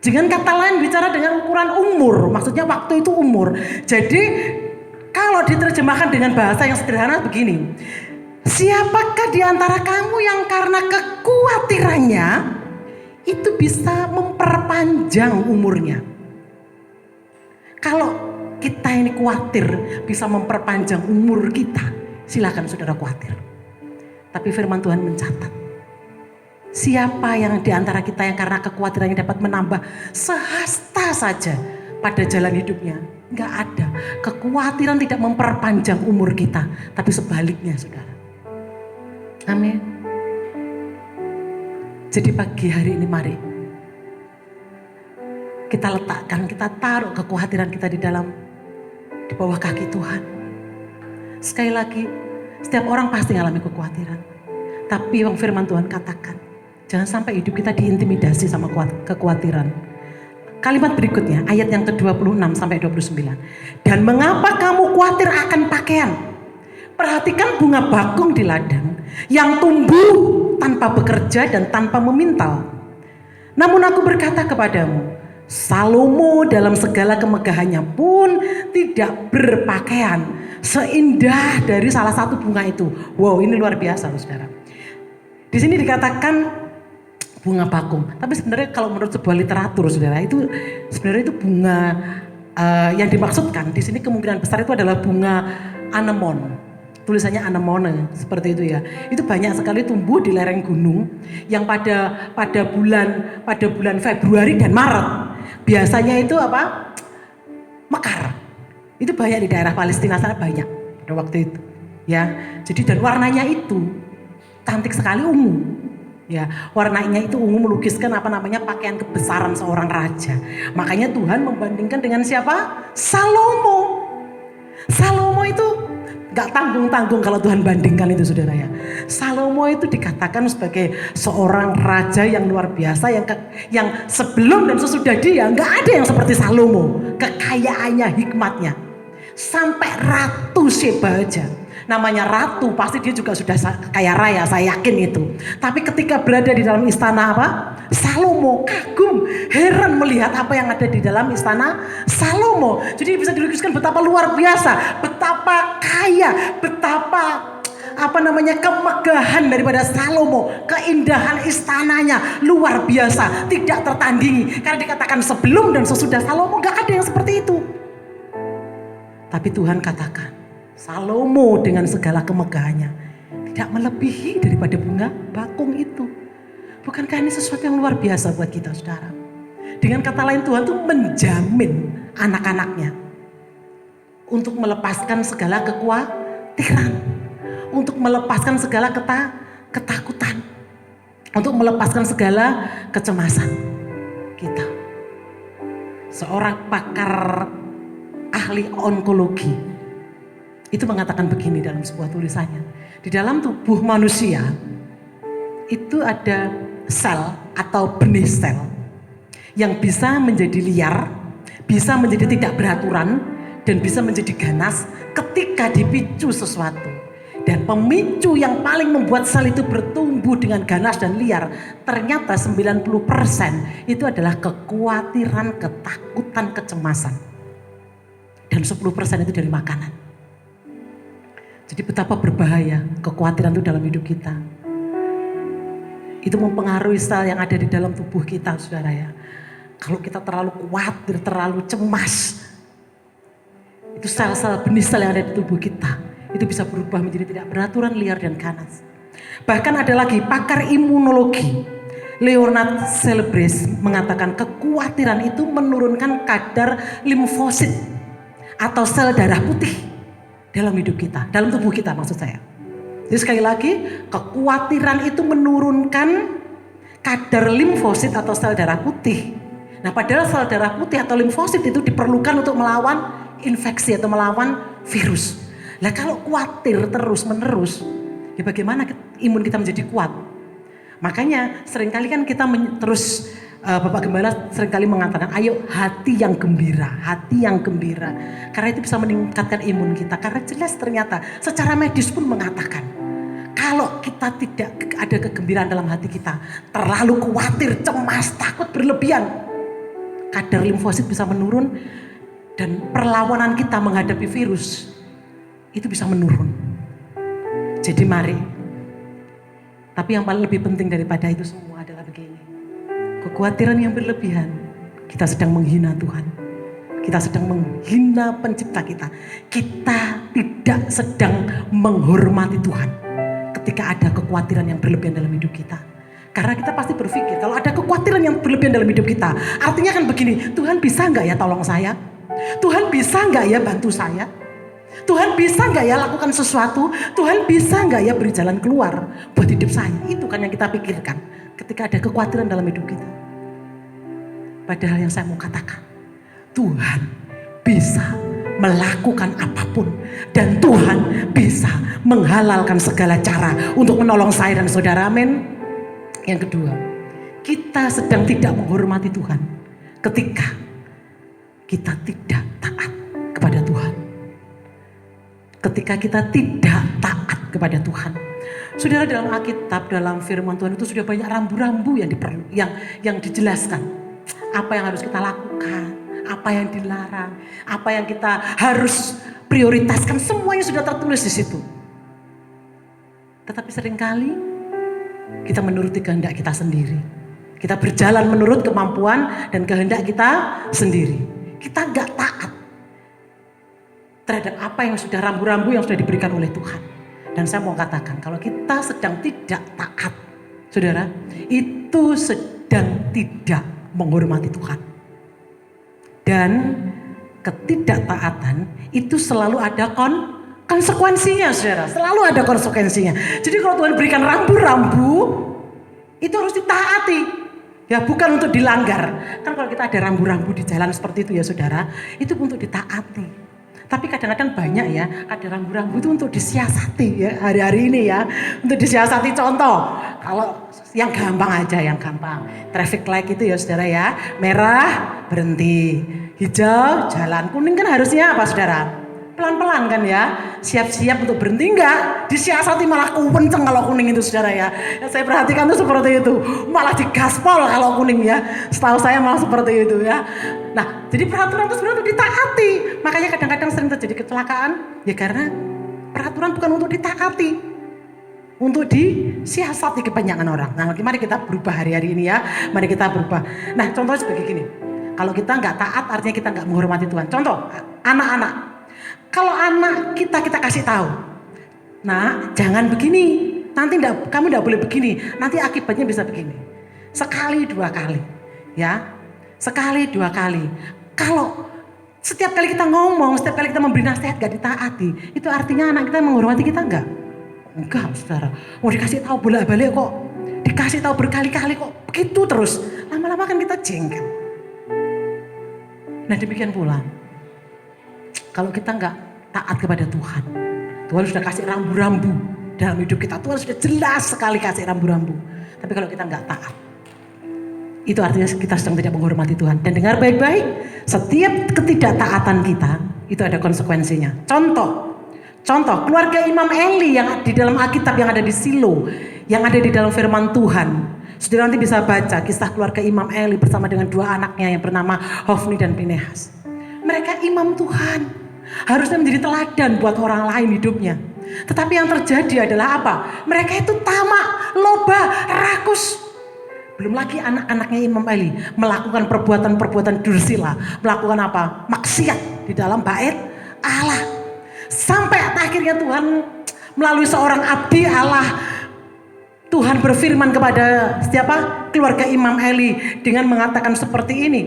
S3: Dengan kata lain bicara dengan ukuran umur, maksudnya waktu itu umur. Jadi kalau diterjemahkan dengan bahasa yang sederhana begini, siapakah di antara kamu yang karena kekhawatirannya itu bisa memperpanjang umurnya? Kalau kita ini khawatir bisa memperpanjang umur kita, silakan saudara khawatir. Tapi firman Tuhan mencatat, siapa yang di antara kita yang karena kekhawatirannya dapat menambah sehasta saja pada jalan hidupnya? Enggak ada. Kekhawatiran tidak memperpanjang umur kita, tapi sebaliknya saudara. Amin. Jadi pagi hari ini mari kita letakkan, kita taruh kekhawatiran kita di bawah kaki Tuhan. Sekali lagi, setiap orang pasti mengalami kekhawatiran. Tapi yang firman Tuhan katakan, jangan sampai hidup kita diintimidasi sama kekhawatiran. Kalimat berikutnya, ayat yang ke-26 sampai 29. Dan mengapa kamu khawatir akan pakaian? Perhatikan bunga bakung di ladang yang tumbuh tanpa bekerja dan tanpa memintal. Namun aku berkata kepadamu, Salomo dalam segala kemegahannya pun tidak berpakaian seindah dari salah satu bunga itu. Wow, ini luar biasa loh saudara. Di sini dikatakan bunga bakung, tapi sebenarnya kalau menurut sebuah literatur saudara, itu sebenarnya itu bunga yang dimaksudkan di sini kemungkinan besar itu adalah bunga anemon. tulisannya anemone seperti itu ya. Itu banyak sekali tumbuh di lereng gunung yang pada bulan Februari dan Maret biasanya itu apa? Mekar. Itu banyak di daerah Palestina sana, banyak pada waktu itu. Ya, jadi dan warnanya itu cantik sekali, ungu. Ya, warnanya itu ungu melukiskan pakaian kebesaran seorang raja. Makanya Tuhan membandingkan dengan siapa? Salomo. Salomo itu gak tanggung-tanggung kalau Tuhan bandingkan itu, saudara ya. Salomo itu dikatakan sebagai seorang raja yang luar biasa, yang sebelum dan sesudah dia gak ada yang seperti Salomo. Kekayaannya, hikmatnya. Sampai Ratu Sheba aja. Namanya ratu, pasti dia juga sudah kaya raya, saya yakin itu. Tapi ketika berada di dalam istana apa? Salomo, kagum, heran melihat apa yang ada di dalam istana Salomo. Jadi bisa dilukiskan betapa luar biasa, betapa kaya, betapa kemegahan daripada Salomo, keindahan istananya luar biasa, tidak tertandingi. Karena dikatakan sebelum dan sesudah Salomo gak ada yang seperti itu. Tapi Tuhan katakan Salomo dengan segala kemegahannya tidak melebihi daripada bunga bakung itu. Bukankah ini sesuatu yang luar biasa buat kita, saudara? Dengan kata lain, Tuhan tuh menjamin anak-anaknya untuk melepaskan segala kekhawatiran, untuk melepaskan segala ketakutan, untuk melepaskan segala kecemasan kita. Seorang pakar ahli onkologi itu mengatakan begini dalam sebuah tulisannya. Di dalam tubuh manusia itu ada sel atau benih sel yang bisa menjadi liar, bisa menjadi tidak beraturan, dan bisa menjadi ganas ketika dipicu sesuatu. Dan pemicu yang paling membuat sel itu bertumbuh dengan ganas dan liar, ternyata 90% itu adalah kekhawatiran, ketakutan, kecemasan. Dan 10% itu dari makanan. Jadi betapa berbahaya kekhawatiran itu dalam hidup kita. Itu mempengaruhi sel yang ada di dalam tubuh kita, saudara ya. Kalau kita terlalu khawatir, terlalu cemas, itu sel-sel benih sel yang ada di tubuh kita, itu bisa berubah menjadi tidak beraturan, liar dan ganas. Bahkan ada lagi pakar imunologi, Leonard Celebres, mengatakan kekhawatiran itu menurunkan kadar limfosit atau sel darah putih dalam hidup kita, dalam tubuh kita maksud saya. Jadi sekali lagi, kekhawatiran itu menurunkan kadar limfosit atau sel darah putih. Nah, padahal sel darah putih atau limfosit itu diperlukan untuk melawan infeksi atau melawan virus. Nah, kalau khawatir terus menerus, ya bagaimana imun kita menjadi kuat? Makanya seringkali kan kita terus Bapak Gembala seringkali mengatakan, ayo hati yang gembira, hati yang gembira. Karena itu bisa meningkatkan imun kita. Karena jelas ternyata secara medis pun mengatakan, kalau kita tidak ada kegembiraan dalam hati kita, terlalu khawatir, cemas, takut berlebihan, kadar limfosit bisa menurun dan perlawanan kita menghadapi virus itu bisa menurun. Jadi mari, tapi yang paling lebih penting daripada itu semua adalah begini. Kekhawatiran yang berlebihan, kita sedang menghina Tuhan. Kita sedang menghina pencipta kita. Kita tidak sedang menghormati Tuhan ketika ada kekhawatiran yang berlebihan dalam hidup kita. Karena kita pasti berpikir kalau ada kekhawatiran yang berlebihan dalam hidup kita, artinya kan begini, Tuhan bisa gak ya tolong saya? Tuhan bisa gak ya bantu saya? Tuhan bisa gak ya lakukan sesuatu? Tuhan bisa gak ya beri jalan keluar buat hidup saya? Itu kan yang kita pikirkan ketika ada kekhawatiran dalam hidup kita. Padahal yang saya mau katakan, Tuhan bisa melakukan apapun. Dan Tuhan bisa menghalalkan segala cara untuk menolong saya dan saudara, amin. Yang kedua, kita sedang tidak menghormati Tuhan ketika kita tidak taat kepada Tuhan. Ketika kita tidak taat kepada Tuhan. Saudara, dalam Alkitab, dalam firman Tuhan itu sudah banyak rambu-rambu yang dijelaskan. Apa yang harus kita lakukan, apa yang dilarang, apa yang kita harus prioritaskan, semuanya sudah tertulis di situ. Tetapi seringkali kita menuruti kehendak kita sendiri. Kita berjalan menurut kemampuan dan kehendak kita sendiri. Kita gak taat terhadap apa yang sudah rambu-rambu yang sudah diberikan oleh Tuhan. Dan saya mau katakan, kalau kita sedang tidak taat, saudara, itu sedang tidak menghormati Tuhan. Dan ketidaktaatan itu selalu ada konsekuensinya, saudara. Selalu ada konsekuensinya. Jadi kalau Tuhan berikan rambu-rambu, itu harus ditaati. Ya, bukan untuk dilanggar. Kan kalau kita ada rambu-rambu di jalan seperti itu ya saudara, itu untuk ditaati. Tapi kadang-kadang banyak ya, ada rambu-rambu itu untuk disiasati ya hari-hari ini ya. Untuk disiasati, contoh, kalau yang gampang aja, yang gampang. Traffic light itu ya saudara ya, merah berhenti, hijau jalan, kuning kan harusnya apa saudara? Pelan-pelan kan ya, siap-siap untuk berhenti, enggak disiasati malah kenceng kalau kuning itu saudara ya. Saya perhatikan tuh seperti itu, malah digaspol kalau kuning ya. Setahu saya malah seperti itu ya. Nah, jadi peraturan itu sebenarnya untuk ditaati. Makanya kadang-kadang sering terjadi kecelakaan ya karena peraturan bukan untuk ditaati, untuk disiasati kebanyakan orang. Nah, mari kita berubah hari-hari ini ya. Mari kita berubah. Nah, contohnya seperti gini. Kalau kita nggak taat artinya kita nggak menghormati Tuhan. Contoh, anak-anak. Kalau anak kita kasih tahu, nah jangan begini, nanti kamu nggak boleh begini, nanti akibatnya bisa begini. Sekali dua kali, ya, sekali dua kali. Kalau setiap kali kita ngomong, setiap kali kita memberi nasihat gak ditaati, itu artinya anak kita menghormati kita enggak? Enggak, saudara. Mau dikasih tahu bolak-balik kok, dikasih tahu berkali-kali kok, begitu terus. Lama-lama kan kita jengkel. Nah demikian pula. Kalau kita nggak taat kepada Tuhan, Tuhan sudah kasih rambu-rambu dalam hidup kita. Tuhan sudah jelas sekali kasih rambu-rambu. Tapi kalau kita nggak taat, itu artinya kita sedang tidak menghormati Tuhan. Dan dengar baik-baik, setiap ketidaktaatan kita, itu ada konsekuensinya. Contoh keluarga Imam Eli yang di dalam Alkitab yang ada di Silo, yang ada di dalam firman Tuhan. Saudara nanti bisa baca kisah keluarga Imam Eli bersama dengan dua anaknya yang bernama Hofni dan Pinehas. Mereka imam Tuhan. Harusnya menjadi teladan buat orang lain hidupnya. Tetapi yang terjadi adalah apa? Mereka itu tamak, loba, rakus. Belum lagi anak-anaknya Imam Eli melakukan perbuatan-perbuatan dursila. Melakukan apa? Maksiat di dalam bait Allah. Sampai akhirnya Tuhan melalui seorang abdi Allah, Tuhan berfirman kepada siapa? Keluarga Imam Eli dengan mengatakan seperti ini.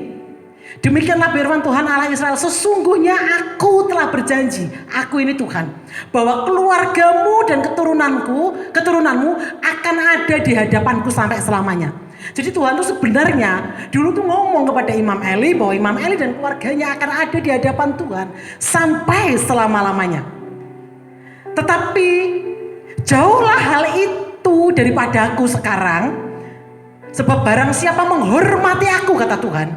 S3: Demikianlah firman Tuhan Allah Israel, sesungguhnya aku telah berjanji, aku ini Tuhan, bahwa keluargamu dan keturunanmu akan ada di hadapanku sampai selamanya. Jadi Tuhan tuh sebenarnya dulu tuh ngomong kepada Imam Eli bahwa Imam Eli dan keluarganya akan ada di hadapan Tuhan sampai selama-lamanya. Tetapi jauhlah hal itu daripadaku sekarang, sebab barang siapa menghormati aku, kata Tuhan,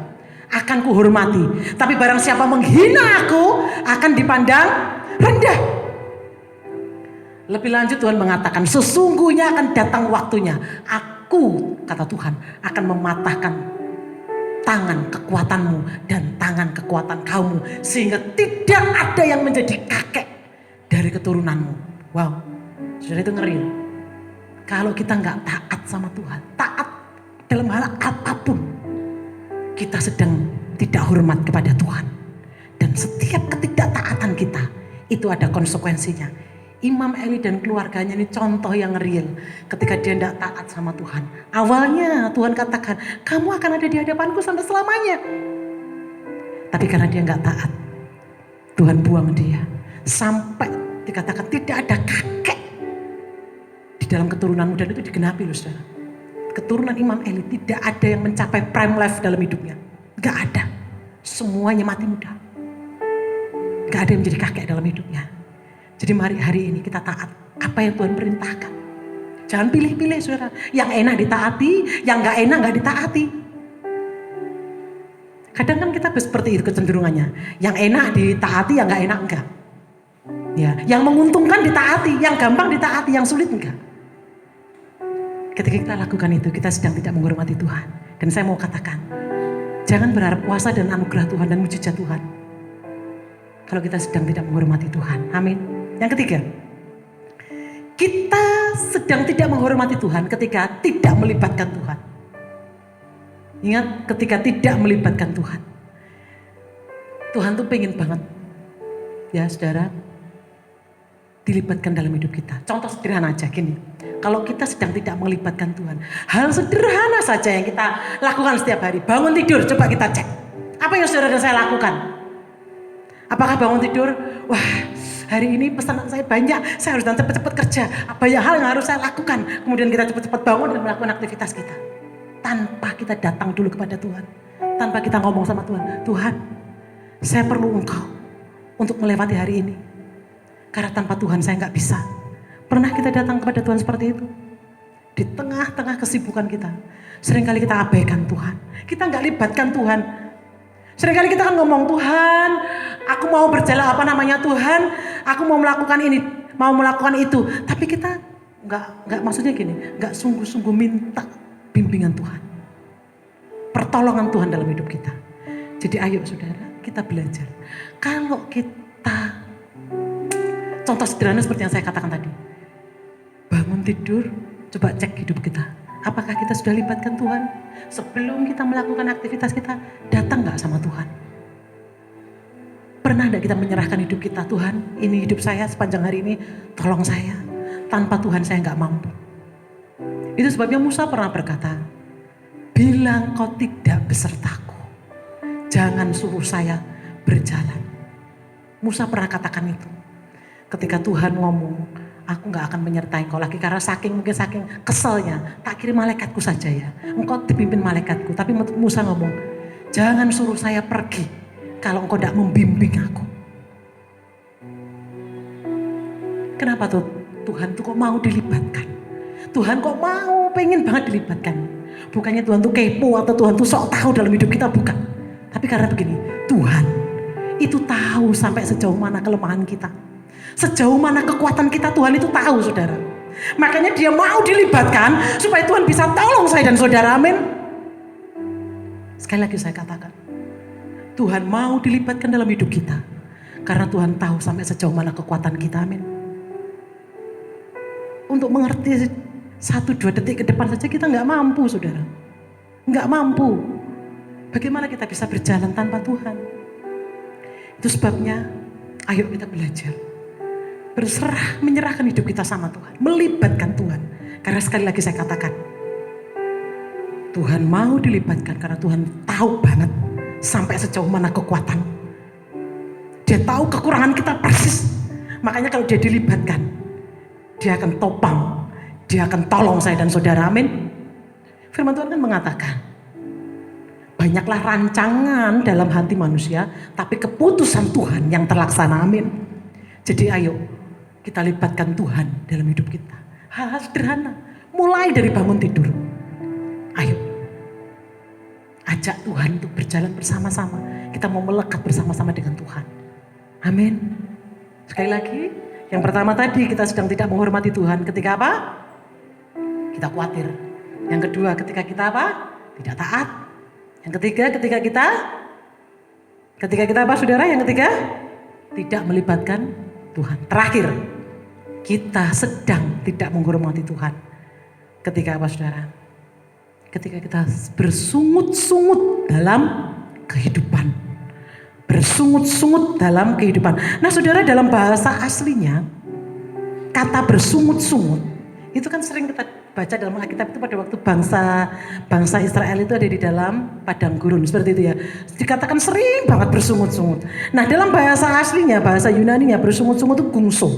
S3: akan kuhormati. Tapi barang siapa menghina aku akan dipandang rendah. Lebih lanjut Tuhan mengatakan, sesungguhnya akan datang waktunya, aku, kata Tuhan, akan mematahkan tangan kekuatanmu dan tangan kekuatan kaummu, sehingga tidak ada yang menjadi kakek dari keturunanmu. Wow, sudah itu ngeri. Kalau kita nggak taat sama Tuhan, taat dalam hal apapun, kita sedang tidak hormat kepada Tuhan. Dan setiap ketidaktaatan kita, itu ada konsekuensinya. Imam Eli dan keluarganya ini contoh yang real. Ketika dia tidak taat sama Tuhan. Awalnya Tuhan katakan, kamu akan ada di hadapanku sampai selamanya. Tapi karena dia nggak taat, Tuhan buang dia. Sampai dikatakan tidak ada kakek di dalam keturunanmu. Dan itu digenapi loh saudara. Keturunan Imam Eli tidak ada yang mencapai prime life dalam hidupnya. Gak ada. Semuanya mati muda. Gak ada yang menjadi kakek dalam hidupnya. Jadi mari hari ini kita taat apa yang Tuhan perintahkan. Jangan pilih-pilih saudara. Yang enak ditaati, yang gak enak gak ditaati. Kadang kan kita seperti itu kecenderungannya. Yang enak ditaati, yang gak enak enggak. Ya, yang menguntungkan ditaati, yang gampang ditaati, yang sulit enggak. Ketika kita lakukan itu, kita sedang tidak menghormati Tuhan. Dan saya mau katakan, jangan berharap kuasa dan anugerah Tuhan dan mujizat Tuhan kalau kita sedang tidak menghormati Tuhan. Amin. Yang ketiga, kita sedang tidak menghormati Tuhan ketika tidak melibatkan Tuhan. Ingat, ketika tidak melibatkan Tuhan. Tuhan tuh pengen banget, ya saudara, dilibatkan dalam hidup kita. Contoh sederhana aja gini. Kalau kita sedang tidak melibatkan Tuhan, hal sederhana saja yang kita lakukan setiap hari. Bangun tidur, coba kita cek. Apa yang saudara dan saya lakukan? Apakah bangun tidur, wah hari ini pesanan saya banyak, saya harus cepat-cepat kerja. Banyak hal yang harus saya lakukan. Kemudian kita cepat-cepat bangun dan melakukan aktivitas kita. Tanpa kita datang dulu kepada Tuhan. Tanpa kita ngomong sama Tuhan. Tuhan, saya perlu Engkau untuk melewati hari ini. Karena tanpa Tuhan saya nggak bisa. Pernah kita datang kepada Tuhan seperti itu? Di tengah-tengah kesibukan kita. Seringkali kita abaikan Tuhan. Kita nggak libatkan Tuhan. Seringkali kita kan ngomong, Tuhan, aku mau berjalan Tuhan, aku mau melakukan ini, mau melakukan itu. Tapi kita nggak maksudnya gini, nggak sungguh-sungguh minta bimbingan Tuhan. Pertolongan Tuhan dalam hidup kita. Jadi ayo saudara, kita belajar. Kalau kita, contoh sederhana seperti yang saya katakan tadi. Bangun tidur, coba cek hidup kita. Apakah kita sudah libatkan Tuhan? Sebelum kita melakukan aktivitas kita, datang gak sama Tuhan? Pernah gak kita menyerahkan hidup kita? Tuhan, ini hidup saya sepanjang hari ini, tolong saya. Tanpa Tuhan saya gak mampu. Itu sebabnya Musa pernah berkata, bilang kau tidak besertaku, jangan suruh saya berjalan. Musa pernah katakan itu. Ketika Tuhan ngomong, aku gak akan menyertai kau lagi karena saking keselnya, tak kirim malaikatku saja ya. Engkau dipimpin malaikatku. Tapi Musa ngomong, jangan suruh saya pergi kalau engkau tidak membimbing aku. Kenapa tuh Tuhan tuh kok mau dilibatkan? Tuhan kok mau pengen banget dilibatkan? Bukannya Tuhan tuh kepo atau Tuhan tuh sok tahu dalam hidup kita, bukan. Tapi karena begini, Tuhan itu tahu sampai sejauh mana kelemahan kita. Sejauh mana kekuatan kita, Tuhan itu tahu saudara. Makanya dia mau dilibatkan supaya Tuhan bisa tolong saya dan saudara, amin. Sekali lagi saya katakan, Tuhan mau dilibatkan dalam hidup kita. Karena Tuhan tahu sampai sejauh mana kekuatan kita, amin. Untuk mengerti 1-2 detik ke depan saja kita gak mampu saudara. Gak mampu. Bagaimana kita bisa berjalan tanpa Tuhan? Itu sebabnya ayo kita belajar. Berserah, menyerahkan hidup kita sama Tuhan. Melibatkan Tuhan. Karena sekali lagi saya katakan, Tuhan mau dilibatkan karena Tuhan tahu banget sampai sejauh mana kekuatan. Dia tahu kekurangan kita persis. Makanya kalau dia dilibatkan, dia akan topang. Dia akan tolong saya dan saudara, amin. Firman Tuhan kan mengatakan, banyaklah rancangan dalam hati manusia, tapi keputusan Tuhan yang terlaksana, amin. Jadi ayo, kita libatkan Tuhan dalam hidup kita. Hal-hal sederhana, mulai dari bangun tidur. Ayo, ajak Tuhan untuk berjalan bersama-sama. Kita mau melekat bersama-sama dengan Tuhan. Amin. Sekali lagi, yang pertama tadi kita sedang tidak menghormati Tuhan. Ketika apa? Kita khawatir. Yang kedua, ketika kita apa? Tidak taat. Yang ketiga, ketika kita apa saudara? Yang ketiga, tidak melibatkan Tuhan. Terakhir, kita sedang tidak menghormati Tuhan. Ketika apa saudara? Ketika kita bersungut-sungut dalam kehidupan. Bersungut-sungut dalam kehidupan. Nah saudara, dalam bahasa aslinya, kata bersungut-sungut, itu kan sering kita baca dalam Alkitab itu pada waktu bangsa Israel itu ada di dalam padang gurun. Seperti itu ya. Dikatakan sering banget bersungut-sungut. Nah dalam bahasa aslinya, bahasa Yunaninya bersungut-sungut itu gungso.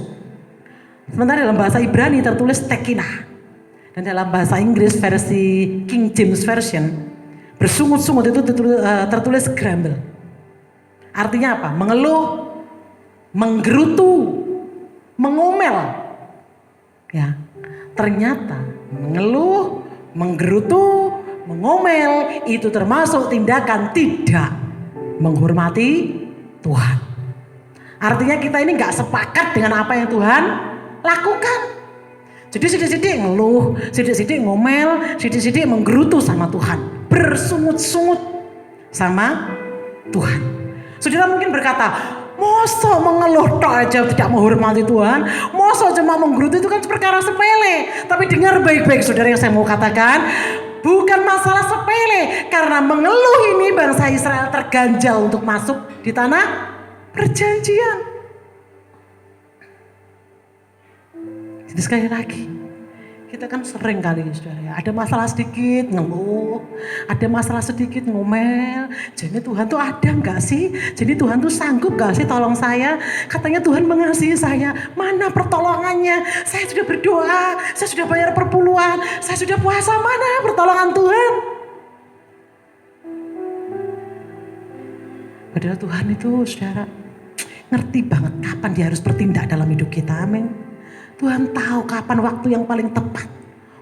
S3: Sementara dalam bahasa Ibrani tertulis tekinah. Dan dalam bahasa Inggris versi King James Version, bersungut-sungut itu tertulis grumble. Artinya apa? Mengeluh, menggerutu, mengomel. Ya, ternyata mengeluh, menggerutu, mengomel itu termasuk tindakan tidak menghormati Tuhan. Artinya kita ini gak sepakat dengan apa yang Tuhan lakukan. Jadi sidik-sidik ngeluh, sidik-sidik ngomel, sidik-sidik menggerutu sama Tuhan. Bersungut-sungut sama Tuhan. Saudara mungkin berkata, masa mengeluh tak aja tidak menghormati Tuhan, masa cuma menggerutu itu kan perkara sepele. Tapi dengar baik-baik saudara yang saya mau katakan, bukan masalah sepele. Karena mengeluh ini bangsa Israel terganjal untuk masuk di tanah perjanjian. Jadi sekali lagi, kita kan sering kali saudara ya, ada masalah sedikit ngeluh, ada masalah sedikit ngomel. Jadi Tuhan tuh ada nggak sih? Jadi Tuhan tuh sanggup nggak sih tolong saya? Katanya Tuhan mengasihi saya, mana pertolongannya? Saya sudah berdoa, saya sudah bayar perpuluhan, saya sudah puasa, mana pertolongan Tuhan? Padahal Tuhan itu saudara ngerti banget kapan dia harus bertindak dalam hidup kita, amin. Tuhan tahu kapan waktu yang paling tepat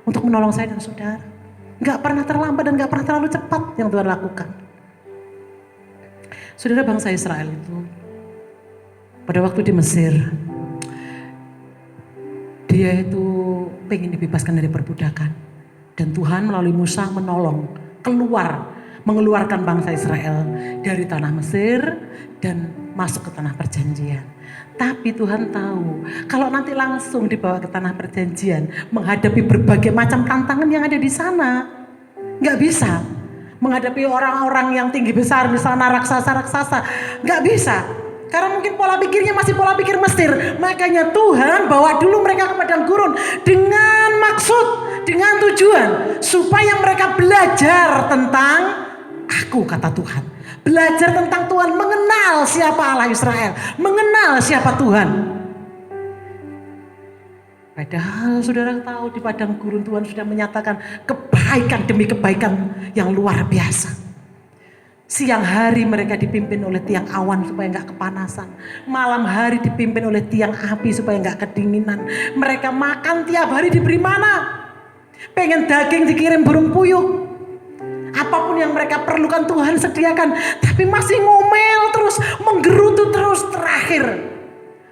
S3: untuk menolong saya dan saudara. Gak pernah terlambat dan gak pernah terlalu cepat yang Tuhan lakukan. Saudara, bangsa Israel itu pada waktu di Mesir, dia itu pengen dibebaskan dari perbudakan. Dan Tuhan melalui Musa menolong mengeluarkan bangsa Israel dari tanah Mesir dan masuk ke tanah perjanjian. Tapi Tuhan tahu kalau nanti langsung dibawa ke tanah perjanjian menghadapi berbagai macam tantangan yang ada di sana, nggak bisa. Menghadapi orang-orang yang tinggi besar di sana, raksasa-raksasa, nggak bisa. Karena mungkin pola pikirnya masih pola pikir Mesir. Makanya Tuhan bawa dulu mereka ke padang gurun dengan maksud, dengan tujuan supaya mereka belajar tentang aku, kata Tuhan. Belajar tentang Tuhan, mengenal siapa Allah Israel, mengenal siapa Tuhan. Padahal saudara tahu di padang gurun Tuhan sudah menyatakan kebaikan demi kebaikan yang luar biasa. Siang hari mereka dipimpin oleh tiang awan supaya nggak kepanasan. Malam hari dipimpin oleh tiang api supaya nggak kedinginan. Mereka makan tiap hari diberi mana? Pengen daging dikirim burung puyuh. Apapun yang mereka perlukan Tuhan sediakan. Tapi masih ngomel terus, menggerutu terus terakhir.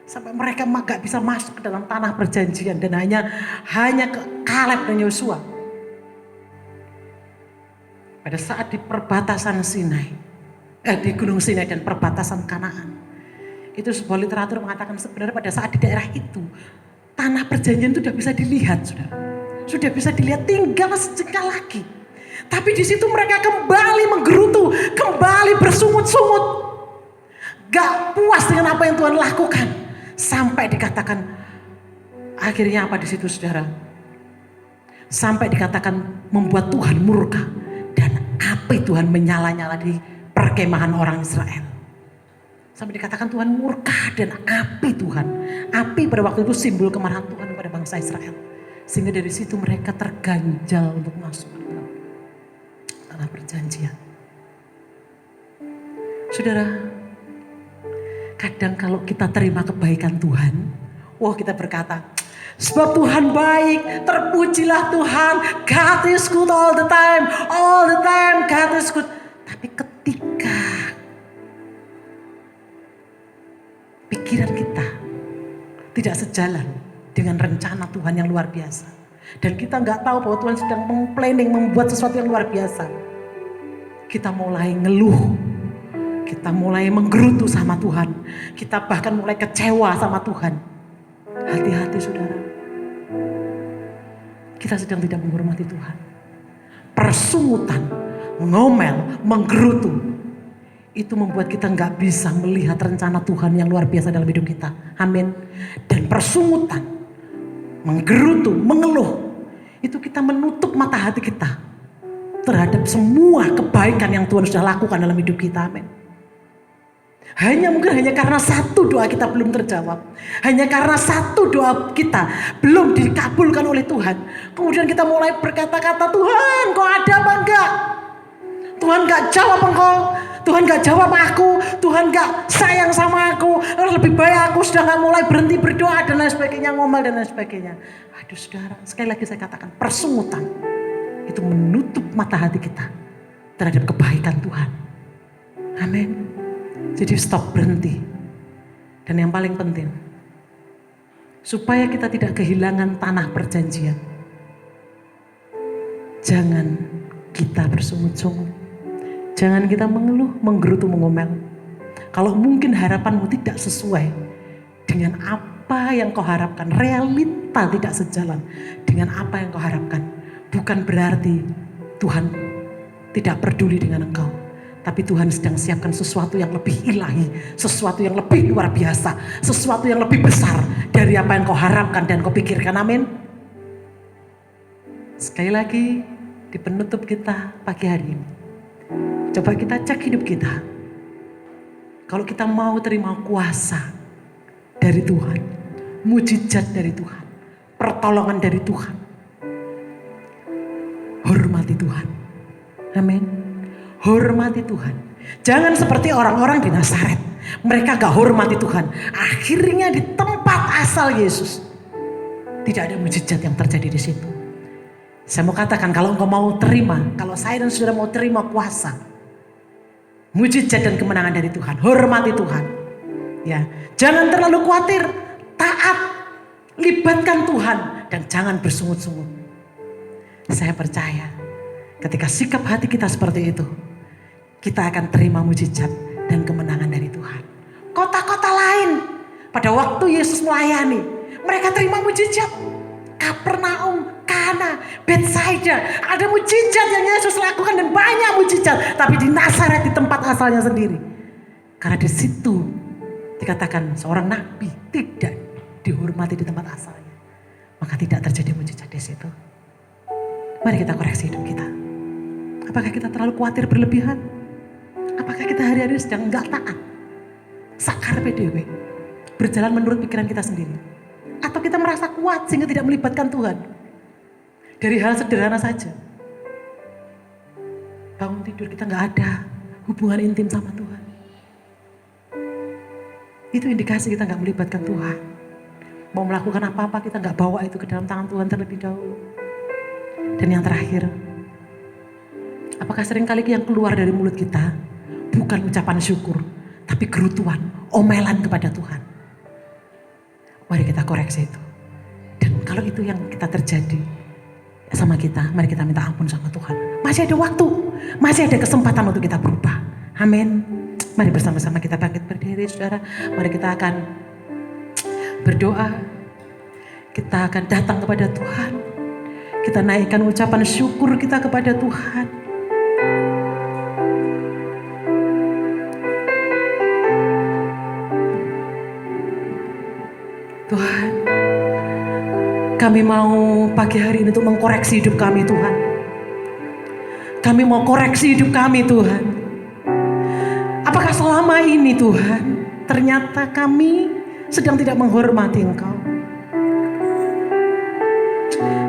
S3: Sampai mereka gak bisa masuk ke dalam tanah perjanjian. Dan hanya ke Kaleb dan Yosua. Pada saat di perbatasan Sinai. Di Gunung Sinai dan perbatasan Kanaan. Itu sebuah literatur mengatakan sebenarnya pada saat di daerah itu. Tanah perjanjian itu sudah bisa dilihat. Sudah bisa dilihat, tinggal sejengkal lagi. Tapi di situ mereka kembali menggerutu, kembali bersungut-sungut. Gak puas dengan apa yang Tuhan lakukan. Sampai dikatakan, akhirnya apa di situ saudara? Sampai dikatakan membuat Tuhan murka. Dan api Tuhan menyala-nyala di perkemahan orang Israel. Sampai dikatakan Tuhan murka dan api Tuhan. Api pada waktu itu simbol kemarahan Tuhan kepada bangsa Israel. Sehingga dari situ mereka terganjal untuk masuk ke dalam tanah perjanjian. Saudara, kadang kalau kita terima kebaikan Tuhan, kita berkata, sebab Tuhan baik, terpujilah Tuhan, God is good all the time God is good. Tapi ketika pikiran kita tidak sejalan dengan rencana Tuhan yang luar biasa, dan kita nggak tahu bahwa Tuhan sedang memplanning, membuat sesuatu yang luar biasa, kita mulai ngeluh, kita mulai menggerutu sama Tuhan, kita bahkan mulai kecewa sama Tuhan. Hati-hati saudara, kita sedang tidak menghormati Tuhan. Persungutan, ngomel, menggerutu, itu membuat kita nggak bisa melihat rencana Tuhan yang luar biasa dalam hidup kita. Amin. Dan persungutan, menggerutu, mengeluh, itu kita menutup mata hati kita terhadap semua kebaikan yang Tuhan sudah lakukan dalam hidup kita. Amin. Mungkin hanya karena satu doa kita belum terjawab. Hanya karena satu doa kita belum dikabulkan oleh Tuhan. Kemudian kita mulai berkata-kata, Tuhan kok ada apa enggak? Tuhan gak jawab engkau. Tuhan gak jawab aku. Tuhan gak sayang sama aku. Lebih baik aku sudah gak mulai berhenti berdoa dan lain sebagainya. Ngomel dan lain sebagainya. Aduh saudara, sekali lagi saya katakan, persungutan itu menutup mata hati kita terhadap kebaikan Tuhan. Amin. Jadi stop, berhenti. Dan yang paling penting, supaya kita tidak kehilangan tanah perjanjian, jangan kita bersungut-sungut. Jangan kita mengeluh, menggerutu, mengomel. Kalau mungkin harapanmu tidak sesuai dengan apa yang kau harapkan, realita tidak sejalan dengan apa yang kau harapkan, bukan berarti Tuhan tidak peduli dengan engkau. Tapi Tuhan sedang siapkan sesuatu yang lebih ilahi, sesuatu yang lebih luar biasa, sesuatu yang lebih besar dari apa yang kau harapkan dan kau pikirkan. Amin. Sekali lagi di penutup kita pagi hari ini, coba kita cek hidup kita. Kalau kita mau terima kuasa dari Tuhan, mujizat dari Tuhan, pertolongan dari Tuhan, hormati Tuhan. Amin. Hormati Tuhan. Jangan seperti orang-orang di Nazaret. Mereka gak hormati Tuhan. Akhirnya di tempat asal Yesus tidak ada mujizat yang terjadi di situ. Saya mau katakan, kalau engkau mau terima, kalau saya dan saudara mau terima kuasa, mujizat dan kemenangan dari Tuhan, hormati Tuhan. Ya, jangan terlalu khawatir, taat, libatkan Tuhan dan jangan bersungut-sungut. Saya percaya ketika sikap hati kita seperti itu, kita akan terima mujizat dan kemenangan dari Tuhan. Kota-kota lain pada waktu Yesus melayani, mereka terima mujizat. Kapernaum, Kana, Betsaida, ada mujizat yang Yesus lakukan dan banyak mujizat. Tapi di Nazaret, di tempat asalnya sendiri, karena di situ dikatakan seorang nabi tidak dihormati di tempat asalnya, maka tidak terjadi mujizat di situ. Mari kita koreksi hidup kita. Apakah kita terlalu khawatir berlebihan? Apakah kita hari-hari sedang enggak taat? Sakar PDW, berjalan menurut pikiran kita sendiri. Atau kita merasa kuat sehingga tidak melibatkan Tuhan. Dari hal sederhana saja. Bangun tidur kita enggak ada hubungan intim sama Tuhan. Itu indikasi kita enggak melibatkan Tuhan. Mau melakukan apa-apa kita enggak bawa itu ke dalam tangan Tuhan terlebih dahulu. Dan yang terakhir, apakah seringkali yang keluar dari mulut kita bukan ucapan syukur, tapi gerutuan, omelan kepada Tuhan. Mari kita koreksi itu. Dan kalau itu yang kita terjadi sama kita, mari kita minta ampun sama Tuhan. Masih ada waktu, masih ada kesempatan untuk kita berubah. Amin. Mari bersama-sama kita bangkit berdiri, saudara. Mari kita akan berdoa. Kita akan datang kepada Tuhan. Kita naikkan ucapan syukur kita kepada Tuhan. Tuhan, kami mau pagi hari ini untuk mengkoreksi hidup kami, Tuhan. Kami mau koreksi hidup kami, Tuhan. Apakah selama ini, Tuhan, ternyata kami sedang tidak menghormati Engkau?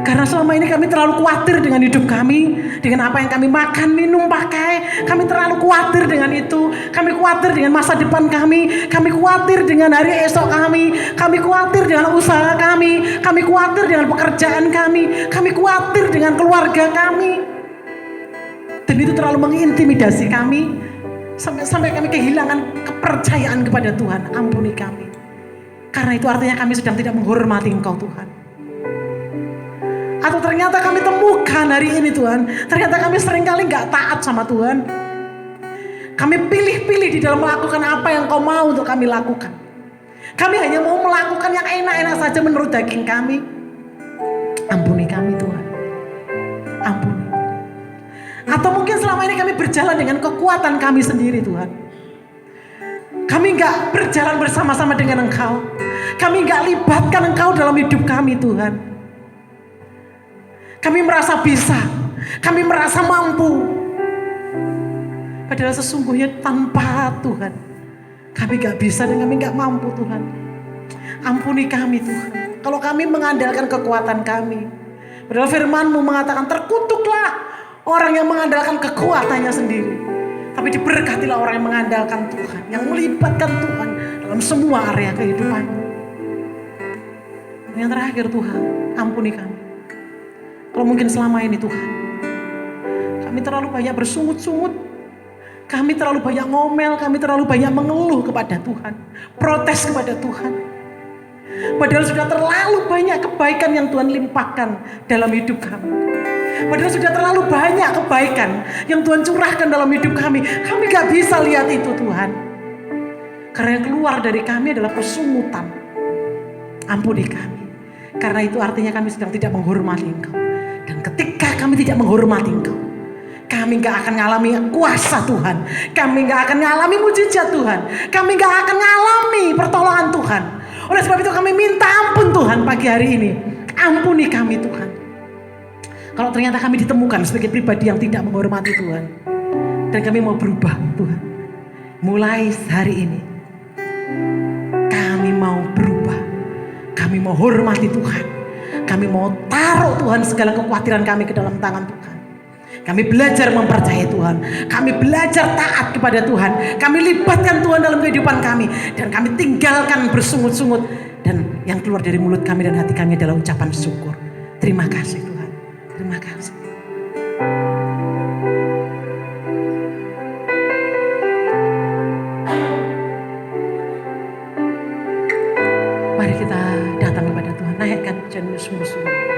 S3: Karena selama ini kami terlalu khawatir dengan hidup kami, dengan apa yang kami makan, minum, pakai. Kami terlalu khawatir dengan itu. Kami khawatir dengan masa depan kami. Kami khawatir dengan hari esok kami. Kami khawatir dengan usaha kami. Kami khawatir dengan pekerjaan kami. Kami khawatir dengan keluarga kami. Dan itu terlalu mengintimidasi kami. Sampai kami kehilangan kepercayaan kepada Tuhan. Ampuni kami. Karena itu artinya kami sedang tidak menghormati Engkau, Tuhan. Atau ternyata kami temukan hari ini, Tuhan, ternyata kami seringkali gak taat sama Tuhan. Kami pilih-pilih di dalam melakukan apa yang Kau mau untuk kami lakukan. Kami hanya mau melakukan yang enak-enak saja menurut daging kami. Ampuni kami, Tuhan. Ampuni. Atau mungkin selama ini kami berjalan dengan kekuatan kami sendiri, Tuhan. Kami gak berjalan bersama-sama dengan Engkau. Kami gak libatkan Engkau dalam hidup kami, Tuhan. Kami merasa bisa, kami merasa mampu. Padahal sesungguhnya tanpa Tuhan, kami gak bisa dan kami gak mampu, Tuhan. Ampuni kami, Tuhan. Kalau kami mengandalkan kekuatan kami. Padahal firman-Mu mengatakan, terkutuklah orang yang mengandalkan kekuatannya sendiri. Tapi diberkatilah orang yang mengandalkan Tuhan, yang melibatkan Tuhan dalam semua area kehidupan. Yang terakhir, Tuhan, ampuni kami. Kalau mungkin selama ini, Tuhan, kami terlalu banyak bersungut-sungut, kami terlalu banyak ngomel, kami terlalu banyak mengeluh kepada Tuhan, protes kepada Tuhan. Padahal sudah terlalu banyak kebaikan yang Tuhan limpahkan dalam hidup kami. Padahal sudah terlalu banyak kebaikan yang Tuhan curahkan dalam hidup kami. Kami gak bisa lihat itu, Tuhan. Karena yang keluar dari kami adalah persungutan. Ampuni kami. Karena itu artinya kami sedang tidak menghormati Engkau. Dan ketika kami tidak menghormati Engkau, Kami gak akan ngalami kuasa Tuhan. Kami gak akan ngalami mujizat Tuhan. Kami gak akan ngalami pertolongan Tuhan. Oleh sebab itu kami minta ampun Tuhan pagi hari ini. Ampuni kami Tuhan. Kalau ternyata kami ditemukan sebagai pribadi yang tidak menghormati Tuhan. Dan kami mau berubah Tuhan. Mulai hari ini. Kami mau berubah. Kami mau hormati Tuhan. Kami mau taruh Tuhan segala kekhawatiran kami ke dalam tangan Tuhan. Kami belajar mempercayai Tuhan. Kami belajar taat kepada Tuhan. Kami libatkan Tuhan dalam kehidupan kami. Dan kami tinggalkan bersungut-sungut. Dan yang keluar dari mulut kami dan hati kami adalah ucapan syukur. Terima kasih Tuhan. Terima kasih. Mari kita datang kepada Tuhan. Naikkan pujian sungguh-sungguh.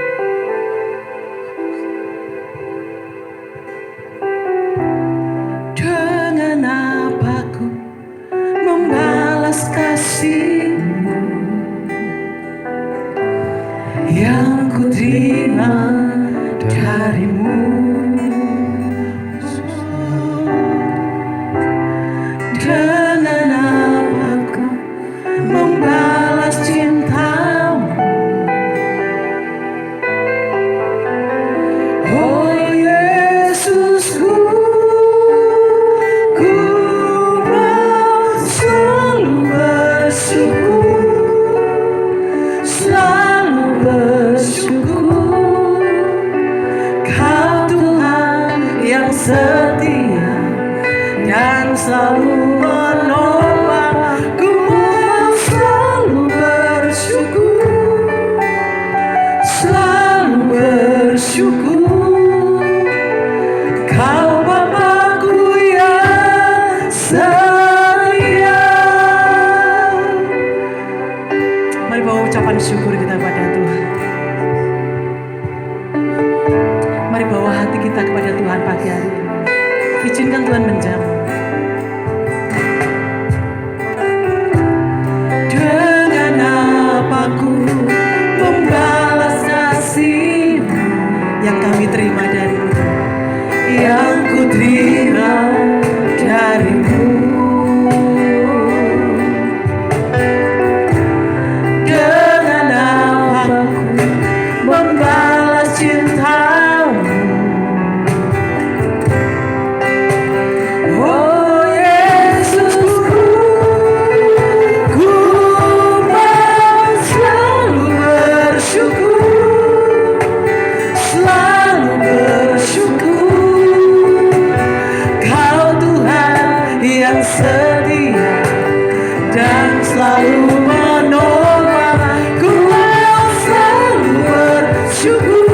S3: Dengan apa ku membalas kasih-Mu yang ku terima dari-Mu. Dengan apa ku membalas cinta-Mu. Oh Yesusku, ku mau selalu bersyukur, selalu bersyukur. Kau Tuhan yang setia dan selalu menolong. Ku mau selalu bersyukur, selalu bersyukur. Kau Bapa-Ku yang sayang. Mari bawa ucapan syukur kita pada Tuhan. Mari bawa hati kita kepada Tuhan pagi hari ini. Izinkan Tuhan menjamah. Dengan apa ku membalas kasih-Mu yang kami terima dari-Mu, yang ku terima dari-Mu. Dengan apa ku membalas cinta-Mu. Oh Yesusku, ku mau selalu bersyukur, selalu bersyukur. Kau Tuhan yang setia dan selalu menolong. Ku mau selalu bersyukur,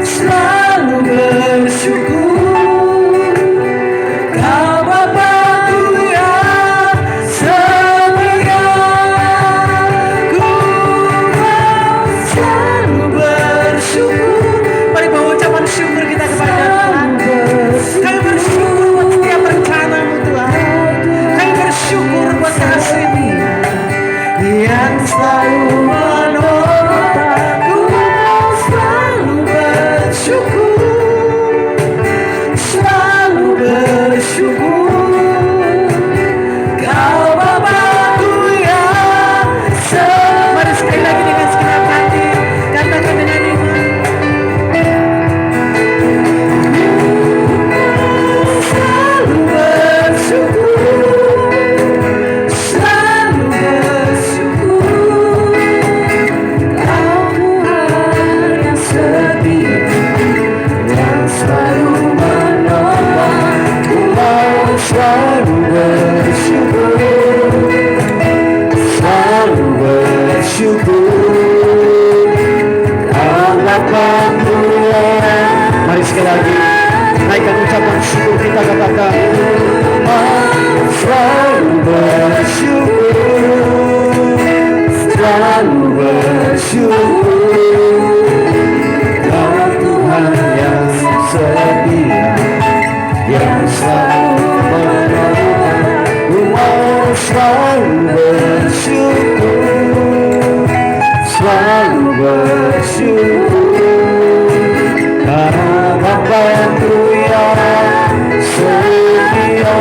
S3: selalu bersyukur. Kau Bapa-Ku yang setia. Ku mau selalu bersyukur. Mari bawa ucapan syukur kita kepada Tuhan. Kami bersyukur buat setiap rencana-Mu Tuhan. Kami bersyukur buat kasih-Mu yang selalu menolong. Ku mau selalu bersyukur, selalu bersyukur. Kau Bapa-Ku yang setia. Mari sekali lagi dengan segenap hati katakan dengan iman. Selalu bersyukur, selalu bersyukur. Kau Tuhan yang setia dan selalu menolong. Ku mau selalu bersyukur, selalu bersyukur. Kau Bapa-Ku. Mari sekali lagi naikkan ucapan syukur kita, katakan selalu bersyukur, selalu bersyukur. Kau Tuhan yang setia yang selalu menolong. Ku mau selalu bersyukur, selalu bersyukur. Karena
S4: Bapakku yang setia,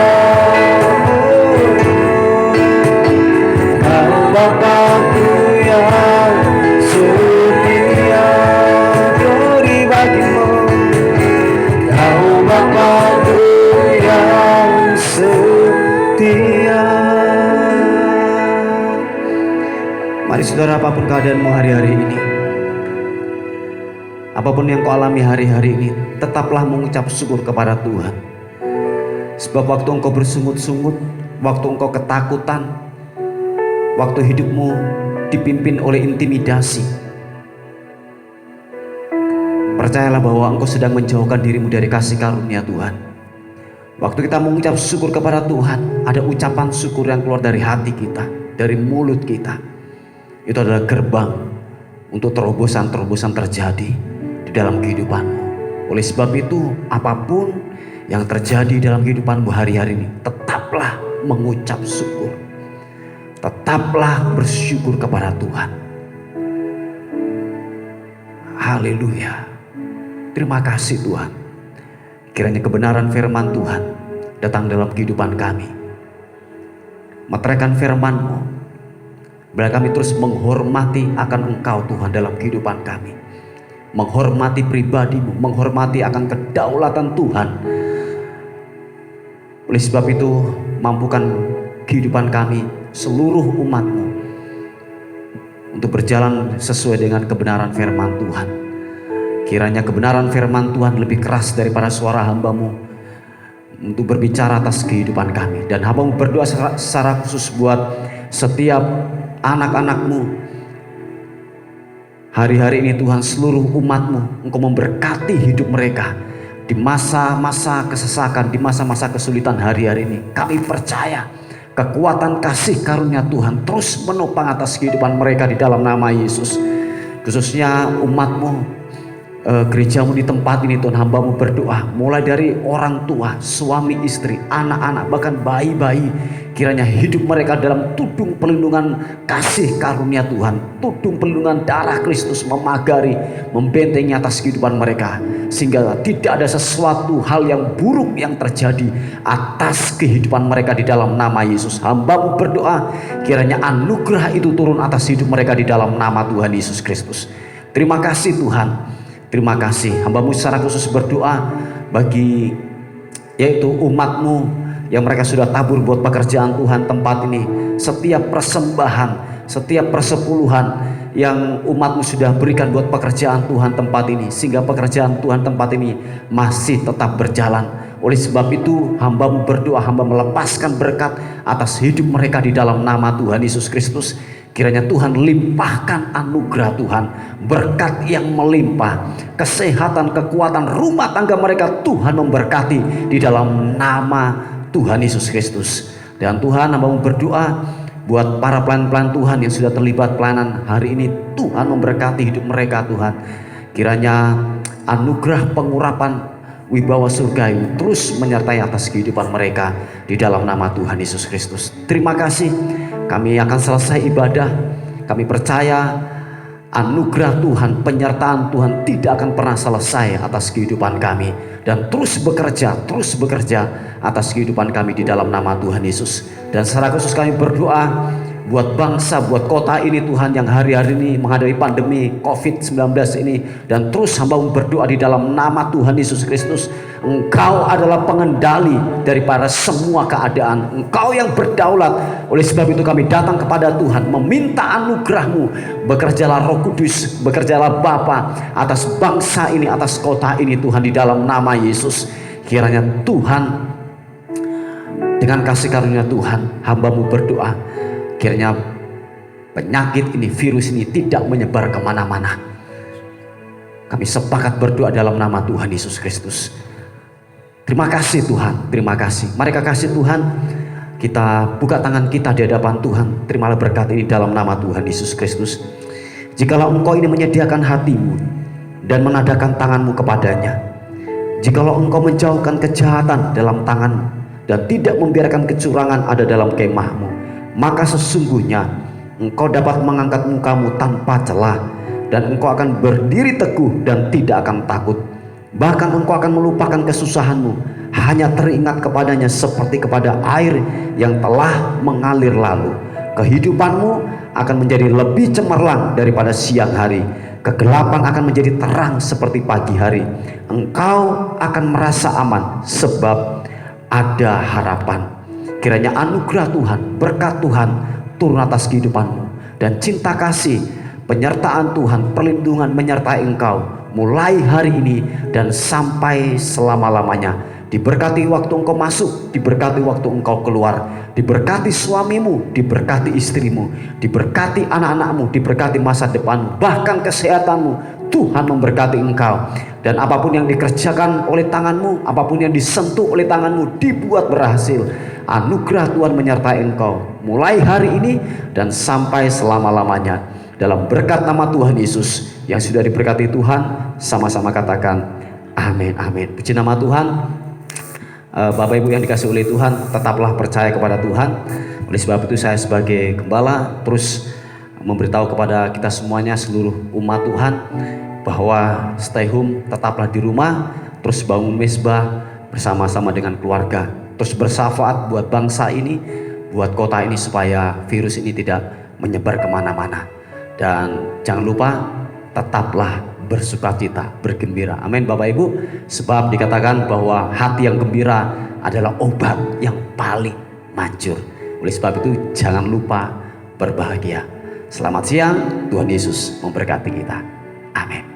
S4: Kau Bapakku yang setia. Glory bagimu, Kau Bapakku yang setia. Mari saudara, apapun keadaanmu hari-hari ini, apapun yang kau alami hari-hari ini, tetaplah mengucap syukur kepada Tuhan. Sebab waktu engkau bersungut-sungut, waktu engkau ketakutan, waktu hidupmu dipimpin oleh intimidasi, percayalah bahwa engkau sedang menjauhkan dirimu dari kasih karunia Tuhan. Waktu kita mengucap syukur kepada Tuhan, ada ucapan syukur yang keluar dari hati kita, dari mulut kita. Itu adalah gerbang untuk terobosan-terobosan terjadi di dalam kehidupanmu. Oleh sebab itu, apapun yang terjadi dalam kehidupanmu hari-hari ini, tetaplah mengucap syukur. Tetaplah bersyukur kepada Tuhan. Haleluya. Terima kasih Tuhan. Kiranya kebenaran firman Tuhan datang dalam kehidupan kami. Meteraikan firman-Mu, biar kami terus menghormati akan Engkau Tuhan dalam kehidupan kami. Menghormati pribadi-Mu, menghormati akan kedaulatan Tuhan. Oleh sebab itu, mampukan kehidupan kami, seluruh umat-Mu, untuk berjalan sesuai dengan kebenaran firman Tuhan. Kiranya kebenaran firman Tuhan lebih keras daripada suara hamba-Mu untuk berbicara atas kehidupan kami. Dan hamba-Mu berdoa secara khusus buat setiap anak-anak-Mu hari-hari ini Tuhan, seluruh umat-Mu, Engkau memberkati hidup mereka di masa-masa kesesakan, di masa-masa kesulitan hari-hari ini. Kami percaya kekuatan kasih karunia Tuhan terus menopang atas kehidupan mereka di dalam nama Yesus. Khususnya umat-Mu, gerejamu di tempat ini Tuhan, hamba-Mu berdoa mulai dari orang tua, suami istri, anak-anak, bahkan bayi-bayi, kiranya hidup mereka dalam tudung perlindungan kasih karunia Tuhan, tudung perlindungan darah Kristus memagari, membentengi atas kehidupan mereka, sehingga tidak ada sesuatu hal yang buruk yang terjadi atas kehidupan mereka di dalam nama Yesus. Hamba-Mu berdoa kiranya anugerah itu turun atas hidup mereka di dalam nama Tuhan Yesus Kristus. Terima kasih Tuhan. Terima kasih. Hamba-Mu secara khusus berdoa bagi yaitu umat-Mu yang mereka sudah tabur buat pekerjaan Tuhan tempat ini. Setiap persembahan, setiap persepuluhan yang umat-Mu sudah berikan buat pekerjaan Tuhan tempat ini, sehingga pekerjaan Tuhan tempat ini masih tetap berjalan. Oleh sebab itu, hamba-Mu berdoa, hamba melepaskan berkat atas hidup mereka di dalam nama Tuhan Yesus Kristus. Kiranya Tuhan limpahkan anugerah Tuhan, berkat yang melimpah, kesehatan, kekuatan rumah tangga mereka Tuhan memberkati di dalam nama Tuhan Yesus Kristus. Dan Tuhan, hamba-Mu berdoa buat para pelayan-pelayan Tuhan yang sudah terlibat pelayanan hari ini, Tuhan memberkati hidup mereka Tuhan. Kiranya anugerah pengurapan wibawa surgawi terus menyertai atas kehidupan mereka di dalam nama Tuhan Yesus Kristus. Terima kasih. Kami akan selesai ibadah. Kami percaya anugerah Tuhan, penyertaan Tuhan tidak akan pernah selesai atas kehidupan kami, dan terus bekerja atas kehidupan kami di dalam nama Tuhan Yesus. Dan secara khusus kami berdoa buat bangsa, buat kota ini Tuhan, yang hari-hari ini menghadapi pandemi COVID-19 ini. Dan terus hamba-Mu berdoa di dalam nama Tuhan Yesus Kristus, Engkau adalah pengendali daripada semua keadaan, Engkau yang berdaulat. Oleh sebab itu kami datang kepada Tuhan meminta anugerah-Mu. Bekerjalah Roh Kudus, bekerjalah Bapa atas bangsa ini, atas kota ini Tuhan, di dalam nama Yesus. Kiranya Tuhan, dengan kasih karunia Tuhan, hamba-Mu berdoa, kiranya penyakit ini, virus ini tidak menyebar kemana-mana. Kami sepakat berdoa dalam nama Tuhan Yesus Kristus. Terima kasih Tuhan, terima kasih. Mari kasih Tuhan, kita buka tangan kita di hadapan Tuhan. Terimalah berkat ini dalam nama Tuhan Yesus Kristus. Jikalau Engkau ini menyediakan hatimu dan menadakan tanganmu kepadanya, jikalau Engkau menjauhkan kejahatan dalam tanganmu dan tidak membiarkan kecurangan ada dalam kemahmu, maka sesungguhnya Engkau dapat mengangkat mukamu tanpa celah, dan Engkau akan berdiri teguh dan tidak akan takut. Bahkan engkau akan melupakan kesusahanmu, hanya teringat kepadanya seperti kepada air yang telah mengalir lalu. Kehidupanmu akan menjadi lebih cemerlang daripada siang hari. Kegelapan akan menjadi terang seperti pagi hari. Engkau akan merasa aman sebab ada harapan. Kiranya anugerah Tuhan, berkat Tuhan turun atas kehidupanmu, dan cinta kasih, penyertaan Tuhan, perlindungan menyertai engkau mulai hari ini dan sampai selama-lamanya. Diberkati waktu engkau masuk, diberkati waktu engkau keluar, diberkati suamimu, diberkati istrimu, diberkati anak-anakmu, diberkati masa depanmu, bahkan kesehatanmu. Tuhan memberkati engkau, dan apapun yang dikerjakan oleh tanganmu, apapun yang disentuh oleh tanganmu, dibuat berhasil. Anugerah Tuhan menyertai engkau mulai hari ini dan sampai selama-lamanya. Dalam berkat nama Tuhan Yesus yang sudah diberkati Tuhan, sama-sama katakan amin, amin. Puji nama Tuhan. Bapak Ibu yang dikasih oleh Tuhan, tetaplah percaya kepada Tuhan. Oleh sebab itu saya sebagai gembala terus memberitahu kepada kita semuanya, seluruh umat Tuhan, bahwa stay home, tetaplah di rumah, terus bangun mezbah bersama-sama dengan keluarga, terus bersyafaat buat bangsa ini, buat kota ini, supaya virus ini tidak menyebar kemana-mana. Dan jangan lupa tetaplah bersukacita, bergembira. Amin Bapak Ibu. Sebab dikatakan bahwa hati yang gembira adalah obat yang paling manjur. Oleh sebab itu jangan lupa berbahagia. Selamat siang, Tuhan Yesus memberkati kita. Amin.